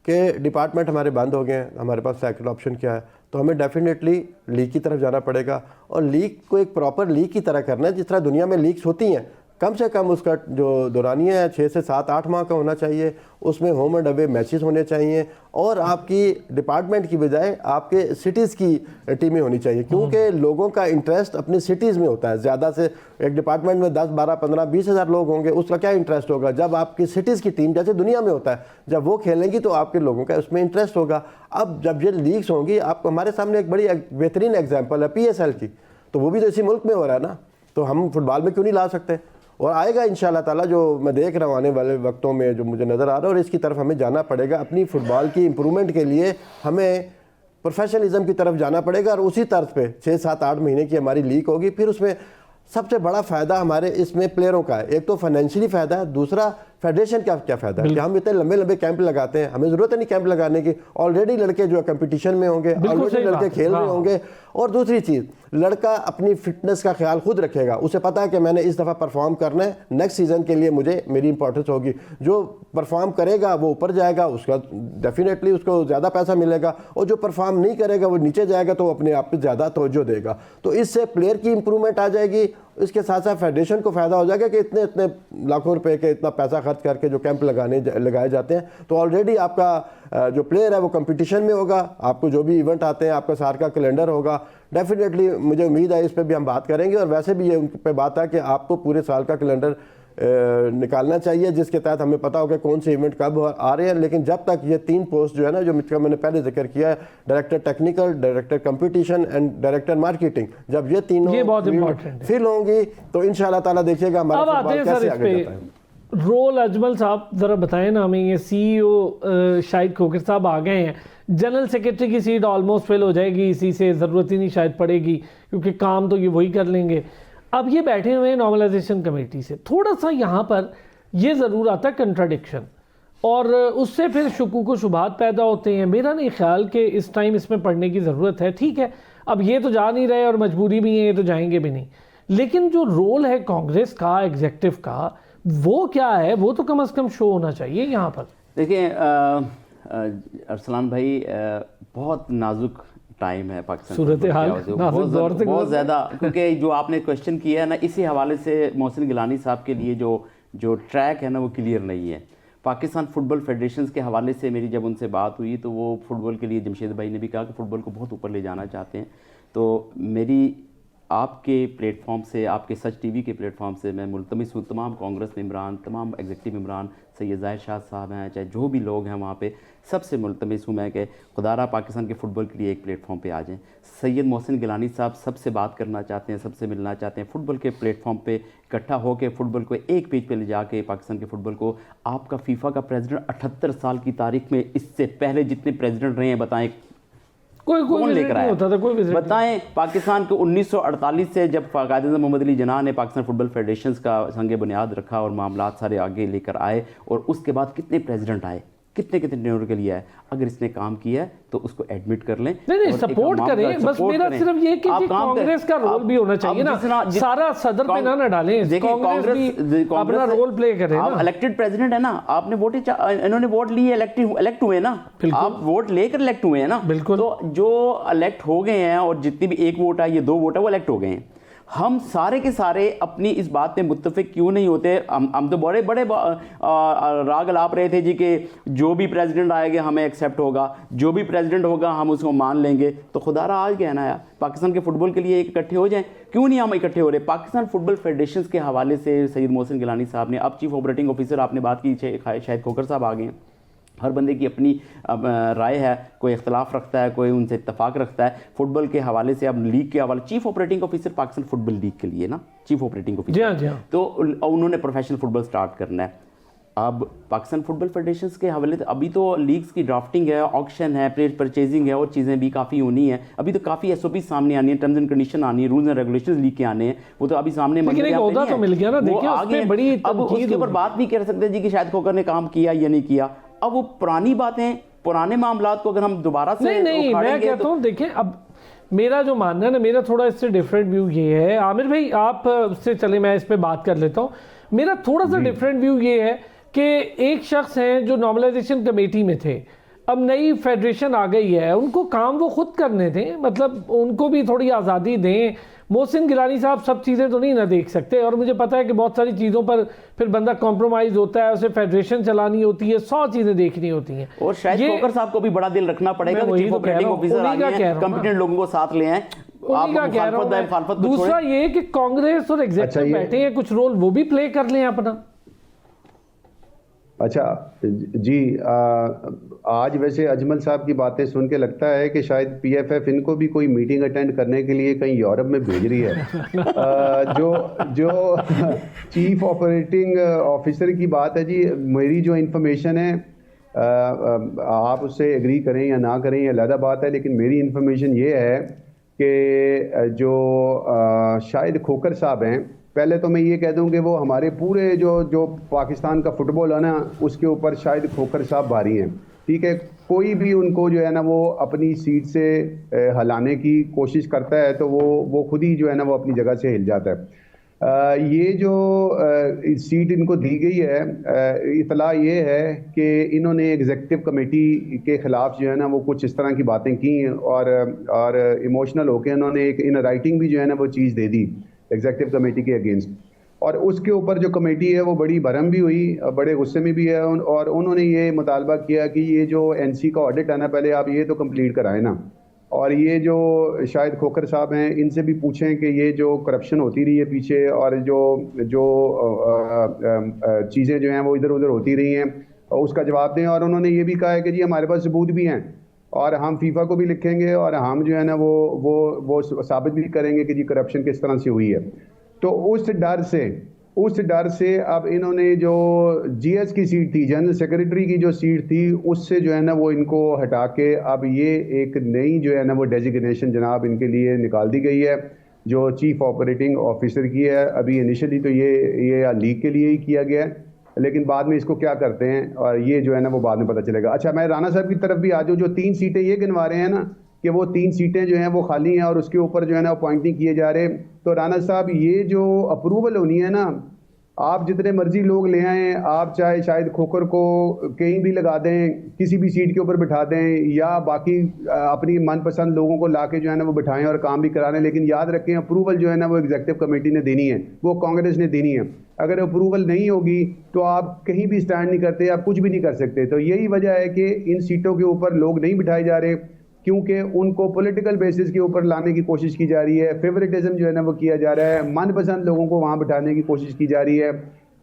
S3: कि डिपार्टमेंट हमारे बंद हो गए हैं, हमारे पास सेकंड ऑप्शन क्या है, तो हमें डेफिनेटली लीग की तरफ जाना पड़ेगा और लीग को एक प्रॉपर लीग की तरह करना है जिस तरह दुनिया में लीग्स होती हैं। कम से कम उसका जो दौरानिया है 6 से 7-8 माह का होना चाहिए, उसमें होम एंड अवे मैचेस होने चाहिए और आपकी डिपार्टमेंट की बजाय आपके सिटीज़ की टीमें होनी चाहिए, क्योंकि लोगों का इंटरेस्ट अपनी सिटीज़ में होता है। ज़्यादा से एक डिपार्टमेंट में 10, 12, 15, 20 हज़ार लोग होंगे, उसका क्या इंटरेस्ट होगा? जब आपकी सिटीज़ की टीम जैसे दुनिया में होता है, जब वो खेलेंगी तो आपके लोगों का उसमें इंटरेस्ट होगा। अब जब ये लीग्स होंगी, आप हमारे सामने एक बड़ी बेहतरीन एग्जाम्पल है PSL की, तो वो भी तो इसी मुल्क में हो रहा है ना, तो हम फुटबॉल में क्यों नहीं ला सकते? और आएगा इंशाल्लाह ताला, जो मैं देख रहा हूँ आने वाले वक्तों में जो मुझे नज़र आ रहा है, और इसकी तरफ हमें जाना पड़ेगा। अपनी फ़ुटबॉल की इम्प्रूवमेंट के लिए हमें प्रोफेशनलिज्म की तरफ जाना पड़ेगा और उसी तर्ज पे 6, 7, 8 महीने की हमारी लीग होगी। फिर उसमें सबसे बड़ा फ़ायदा हमारे इसमें प्लेयरों का है, एक तो फाइनेंशियली फ़ायदा है, दूसरा फेडरेशन क्या क्या फ़ायदा है कि हम इतने लंबे लंबे कैंप लगाते हैं, हमें ज़रूरत नहीं कैंप लगाने की। ऑलरेडी लड़के जो है कंपटीशन में होंगे, ऑलरेडी लड़के खेल रहे होंगे। और दूसरी चीज़, लड़का अपनी फिटनेस का ख्याल खुद रखेगा, उसे पता है कि मैंने इस दफ़ा परफॉर्म करना है, नेक्स्ट सीज़न के लिए मुझे मेरी इंपॉर्टेंस होगी। जो परफॉर्म करेगा वो ऊपर जाएगा, उसका डेफिनेटली उसको ज़्यादा पैसा मिलेगा, और जो परफॉर्म नहीं करेगा वो नीचे जाएगा, तो अपने आप पे ज़्यादा तवज्जो देगा। तो इससे प्लेयर की इंप्रूवमेंट आ जाएगी, इसके साथ साथ फेडरेशन को फ़ायदा हो जाएगा कि इतने इतने लाखों रुपए के इतना पैसा खर्च करके जो कैंप लगाए जाते हैं, तो ऑलरेडी आपका जो प्लेयर है वो कंपटीशन में होगा। आपको जो भी इवेंट आते हैं, आपका सार का कैलेंडर होगा, डेफिनेटली मुझे उम्मीद है इस पे भी हम बात करेंगे। और वैसे भी ये उन पे बात है कि आपको पूरे साल का कैलेंडर निकालना चाहिए, जिसके तहत हमें पता होगा कौन से इवेंट कब आ रहे हैं। लेकिन जब तक ये 3 पोस्ट जो है ना, जो मैंने पहले जिक्र किया है, director technical, director competition and director marketing, जब ये तीनों फिल होंगी तो इंशाल्लाह ताला देखिएगा हमारा फुटबॉल कैसे आगे जाता है।
S1: रोल अजमल साहब ज़रा बताएं ना हमें, ये CEO शाहिद खोकर साहब आ गए हैं, जनरल सेक्रेटरी की सीट ऑलमोस्ट फिल हो जाएगी, इसी से ज़रूरत ही नहीं शायद पड़ेगी, क्योंकि काम तो ये वही कर लेंगे। अब ये बैठे हुए हैं नॉर्मलाइजेशन कमेटी से, थोड़ा सा यहाँ पर ये ज़रूर आता है कंट्राडिक्शन, और उससे फिर शुकूक व शुबहात पैदा होते हैं। मेरा नहीं ख्याल कि इस टाइम इसमें पढ़ने की ज़रूरत है। ठीक है, अब ये तो जा नहीं रहे और मजबूरी भी है, ये तो जाएंगे भी नहीं, लेकिन जो रोल है कांग्रेस का एग्जेक्टिव का, वो क्या है, वो तो कम से कम शो होना चाहिए यहाँ पर।
S4: देखिए अरसलान भाई, बहुत नाजुक टाइम है पाकिस्तान,
S1: सूरत हाल
S4: बहुत ज़्यादा, क्योंकि जो आपने क्वेश्चन किया है ना, इसी हवाले से मोहसिन गिलानी साहब के लिए जो ट्रैक है ना, वो क्लियर नहीं है। पाकिस्तान फुटबॉल फेडरेशन के हवाले से मेरी जब उनसे बात हुई, तो वो फुटबॉल के लिए जमशेद भाई ने भी कहा कि फ़ुटबॉल को बहुत ऊपर ले जाना चाहते हैं। तो मेरी आपके प्लेटफॉर्म से, आपके सच टीवी के प्लेटफॉर्म से मैं मुल्तमिस हूँ, तमाम कांग्रेस मेम्बरान, तमाम एग्जीक्यूटिव मेम्बरान, सैयद ज़ाहिर शाह साहब हैं, चाहे जो भी लोग हैं वहाँ पे, सबसे मुल्तमिस हूँ मैं कि खुदारा पाकिस्तान के फ़ुटबॉल के लिए एक प्लेटफॉर्म पे आ जाएं। सैयद मोहसिन गिलानी साहब सबसे बात करना चाहते हैं, सबसे मिलना चाहते हैं, फ़ुटबॉल के प्लेटफॉर्म पे इकट्ठा होकर फ़ुटबॉल को एक पेज पे ले जाके पाकिस्तान के फ़ुटबॉल को। आपका फीफा का प्रेसिडेंट 78 साल की तारीख में, इससे पहले जितने प्रेसिडेंट रहे हैं, बताएं
S1: कोई लेकर आया होता था, कोई
S4: बताएं। पाकिस्तान को 1948 से जब कायद मोहम्मद अली जिन्ना ने पाकिस्तान फुटबॉल फेडरेशन का संग बुनियाद रखा और मामला सारे आगे लेकर आए, और उसके बाद कितने प्रेसिडेंट आए, कितने टेन्योर के लिए आए। अगर इसने काम किया है तो उसको एडमिट कर लें,
S1: नहीं सपोर्ट करें। बस मेरा सिर्फ ये कि कांग्रेस का रोल भी होना चाहिए ना, सारा सदर पे ना डालें, कांग्रेस अपना रोल प्ले करे।
S4: आप इलेक्टेड प्रेसिडेंट है ना, आपने वोट, इन्होंने वोट लिए, इलेक्ट हुए ना, आप वोट लेकर इलेक्ट हुए हैं ना,
S1: बिल्कुल।
S4: तो जो इलेक्ट हो गए हैं, और जितनी भी एक वोट है, ये 2 वोट है, वो इलेक्ट हो गए हैं। हम सारे के सारे अपनी इस बात पे मुत्तफिक क्यों नहीं होते? हम तो बड़े बड़े राग अलाप रहे थे जी कि जो भी प्रेसिडेंट आएगा हमें एक्सेप्ट होगा, जो भी प्रेसिडेंट होगा हम उसको मान लेंगे। तो खुदारा आज कहना है पाकिस्तान के फुटबॉल के लिए इकट्ठे हो जाएं, क्यों नहीं हम इकट्ठे हो रहे? पाकिस्तान फुटबॉल फेडरेशन के हवाले से सैयद मोहसिन गिलानी साहब ने, अब चीफ ऑपरेटिंग ऑफिसर आपने बात की, शाहिद खोकर साहब आ गए हैं। हर बंदे की अपनी राय है, कोई इख्तलाफ रखता है, कोई उनसे इत्तफाक रखता है। फुटबॉल के हवाले से, अब लीग के हवाले, chief operating officer Pakistan football league के लिए ना, चीफ ऑपरेटिंग ऑफिसर, तो उन्होंने प्रोफेशनल फुटबॉल स्टार्ट करना है। अब पाकिस्तान फुटबॉल फेडरेशन के हवाले से अभी तो लीग्स की ड्राफ्टिंग है, ऑक्शन है, प्लेयर परचेजिंग है, और चीज़ें भी काफ़ी होनी है। अभी तो काफ़ी SOP सामने आनी है, टर्म्स एंड कंडीशन आनी है, रूल्स एंड रेगुलेशंस लीग के आने हैं, वो तो अभी सामने
S1: तो मिल गया ना, देखिए आगे बड़ी।
S4: अब उसके ऊपर बात नहीं कर सकते जी कि शायद खोकर ने काम किया या नहीं किया। अब वो पुरानी बातें, पुराने मामलात को अगर हम दोबारा से
S1: नहीं मैं कहता हूँ, देखिए अब मेरा जो मानना है ना, मेरा थोड़ा इससे डिफरेंट व्यू ये है। आमिर भाई आप से चले, मैं इस पे बात कर लेता हूँ। मेरा थोड़ा सा डिफरेंट व्यू ये है कि एक शख्स हैं जो नॉर्मलाइजेशन कमेटी में थे, अब नई फेडरेशन आ गई है, उनको काम वो खुद करने दें, मतलब उनको भी थोड़ी आज़ादी दें। मोहसिन गिलानी साहब सब चीज़ें तो नहीं ना देख सकते, और मुझे पता है कि बहुत सारी चीज़ों पर फिर बंदा कॉम्प्रोमाइज़ होता है, उसे फेडरेशन चलानी होती है, 100 चीज़ें देखनी होती हैं।
S4: और शायद खोकर साहब को भी बड़ा दिल रखना पड़ेगा, चीफ ऑपरेटिंग ऑफिसर आ गए हैं, कॉम्पिटेंट लोगों को साथ ले आए।
S1: दूसरा ये कि कांग्रेस और एग्जीक्यूटिव बैठे हैं, कुछ रोल वो भी प्ले कर लें अपना।
S2: अच्छा जी, आज वैसे अजमल साहब की बातें सुन के लगता है कि शायद PFF इनको भी कोई मीटिंग अटेंड करने के लिए कहीं यूरोप में भेज रही है। जो चीफ ऑपरेटिंग ऑफिसर की बात है जी, मेरी जो इन्फॉर्मेशन है, आप उससे एग्री करें या ना करें, ये अलग बात है, लेकिन मेरी इन्फॉर्मेशन ये है कि जो शाहिद खोकर साहब हैं, पहले तो मैं ये कह दूं कि वो हमारे पूरे जो पाकिस्तान का फुटबॉल है ना, उसके ऊपर शाहिद खोकर साहब भारी हैं। ठीक है, कोई भी उनको जो है ना वो अपनी सीट से हिलाने की कोशिश करता है तो वो खुद ही जो है ना वो अपनी जगह से हिल जाता है। ये जो सीट इनको दी गई है, इतला ये है कि इन्होंने एग्जीक्यूटिव कमेटी के ख़िलाफ़ जो है ना वो कुछ इस तरह की बातें की और इमोशनल होकर इन्होंने एक इन राइटिंग भी जो है ना वो चीज़ दे दी एग्जीक्यूटिव कमेटी के अगेंस्ट। और उसके ऊपर जो कमेटी है वो बड़ी भरम भी हुई, बड़े गुस्से में भी है, और उन्होंने ये मुतालबा किया कि ये जो एनसी का ऑडिट है ना, पहले आप ये तो कंप्लीट कराएं ना, और ये जो शाहिद खोकर साहब हैं इनसे भी पूछें कि ये जो करप्शन होती रही है पीछे, और जो चीज़ें जो हैं वो इधर उधर होती रही हैं, उसका जवाब दें। और उन्होंने ये भी कहा है कि जी हमारे पास सबूत भी हैं और हम फीफा को भी लिखेंगे और हम जो है ना वो साबित भी करेंगे कि जी करप्शन किस तरह से हुई है। तो उस डर से अब इन्होंने जो जीएस की सीट थी, जनरल सेक्रेटरी की जो सीट थी, उससे जो है ना वो इनको हटा के अब ये एक नई जो है ना वो डेजिग्नेशन जनाब इनके लिए निकाल दी गई है, जो चीफ ऑपरेटिंग ऑफिसर की है। अभी इनिशियली तो ये लीग के लिए ही किया गया है, लेकिन बाद में इसको क्या करते हैं और ये जो है ना वो बाद में पता चलेगा। अच्छा, मैं राना साहब की तरफ भी आ जाऊँ, जो 3 सीटें ये गिनवा रहे हैं ना कि वो 3 सीटें जो हैं वो खाली हैं और उसके ऊपर जो है ना अपॉइंट नहीं किए जा रहे, तो राना साहब ये जो अप्रूवल होनी है ना, आप जितने मर्जी लोग ले आएँ, आप चाहे शाहिद खोकर को कहीं भी लगा दें, किसी भी सीट के ऊपर बिठा दें, या बाकी अपनी मनपसंद लोगों को लाके जो है ना वो बिठाएं और काम भी करा लें, लेकिन याद रखें अप्रूवल जो है ना वो एग्जीक्यूटिव कमेटी ने देनी है, वो कांग्रेस ने देनी है। अगर अप्रूवल नहीं होगी तो आप कहीं भी स्टैंड नहीं करते, आप कुछ भी नहीं कर सकते। तो यही वजह है कि इन सीटों के ऊपर लोग नहीं बिठाए जा रहे, क्योंकि उनको पॉलिटिकल बेसिस के ऊपर लाने की कोशिश की जा रही है, फेवरेटिज्म जो है ना वो किया जा रहा है, मनपसंद लोगों को वहाँ बिठाने की कोशिश की जा रही है,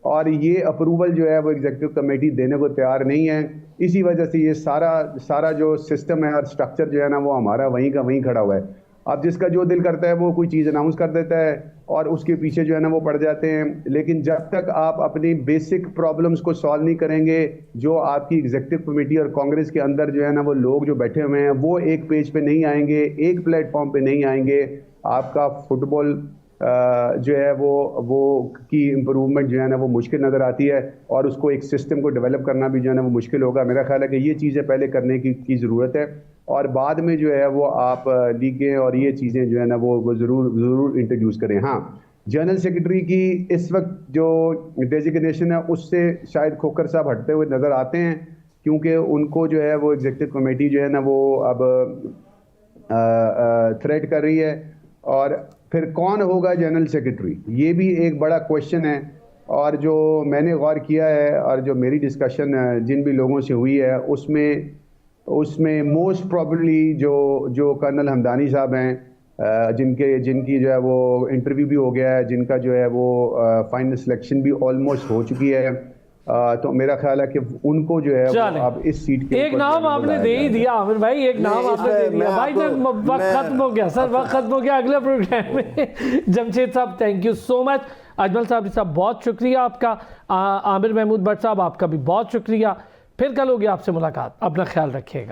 S2: और ये अप्रूवल जो है वो एग्जीक्यूटिव कमेटी देने को तैयार नहीं है। इसी वजह से ये सारा जो सिस्टम है और स्ट्रक्चर जो है ना वो हमारा वहीं का वहीं खड़ा हुआ है। अब जिसका जो दिल करता है वो कोई चीज़ अनाउंस कर देता है और उसके पीछे जो है ना वो पड़ जाते हैं, लेकिन जब तक आप अपनी बेसिक प्रॉब्लम्स को सॉल्व नहीं करेंगे, जो आपकी एग्जीक्यूटिव कमेटी और कांग्रेस के अंदर जो है ना वो लोग जो बैठे हुए हैं वो एक पेज पे नहीं आएंगे, एक प्लेटफॉर्म पे नहीं आएंगे, आपका फुटबॉल जो है वो की इम्प्रूवमेंट जो है ना वो मुश्किल नज़र आती है, और उसको एक सिस्टम को डेवलप करना भी जो है ना वो मुश्किल होगा। मेरा ख्याल है कि ये चीज़ें पहले करने की ज़रूरत है, और बाद में जो है वो आप लीगें और ये चीज़ें जो है ना वो ज़रूर इंट्रोड्यूस करें। हाँ, जनरल सेक्रेटरी की इस वक्त जो डेजिग्नेशन है उससे शायद खोकर साहब हटते हुए नज़र आते हैं, क्योंकि उनको जो है वो एग्जीक्यूटिव कमेटी जो है ना वो अब थ्रेट कर रही है। और फिर कौन होगा जनरल सेक्रेटरी, ये भी एक बड़ा क्वेश्चन है। और जो मैंने गौर किया है और जो मेरी डिस्कशन जिन भी लोगों से हुई है उसमें मोस्ट प्रॉबली जो कर्नल हमदानी साहब हैं, जिनकी जो है वो इंटरव्यू भी हो गया है, जिनका जो है वो फाइनल सिलेक्शन भी ऑलमोस्ट हो चुकी है, तो मेरा ख्याल है कि उनको जो है वो अब इस सीट के
S1: एक नाम आपने दे ही दिया आमिर भाई, एक नाम आपने दे दिया भाई। वक्त खत्म हो गया सर, वक्त खत्म हो गया। अगले प्रोग्राम में जमशेद साहब, thank you so much. Ajmal साहब बहुत शुक्रिया आपका। आमिर महमूद भट्ट साहब आपका भी बहुत शुक्रिया। फिर कल होगी आपसे मुलाकात, अपना ख्याल रखिएगा।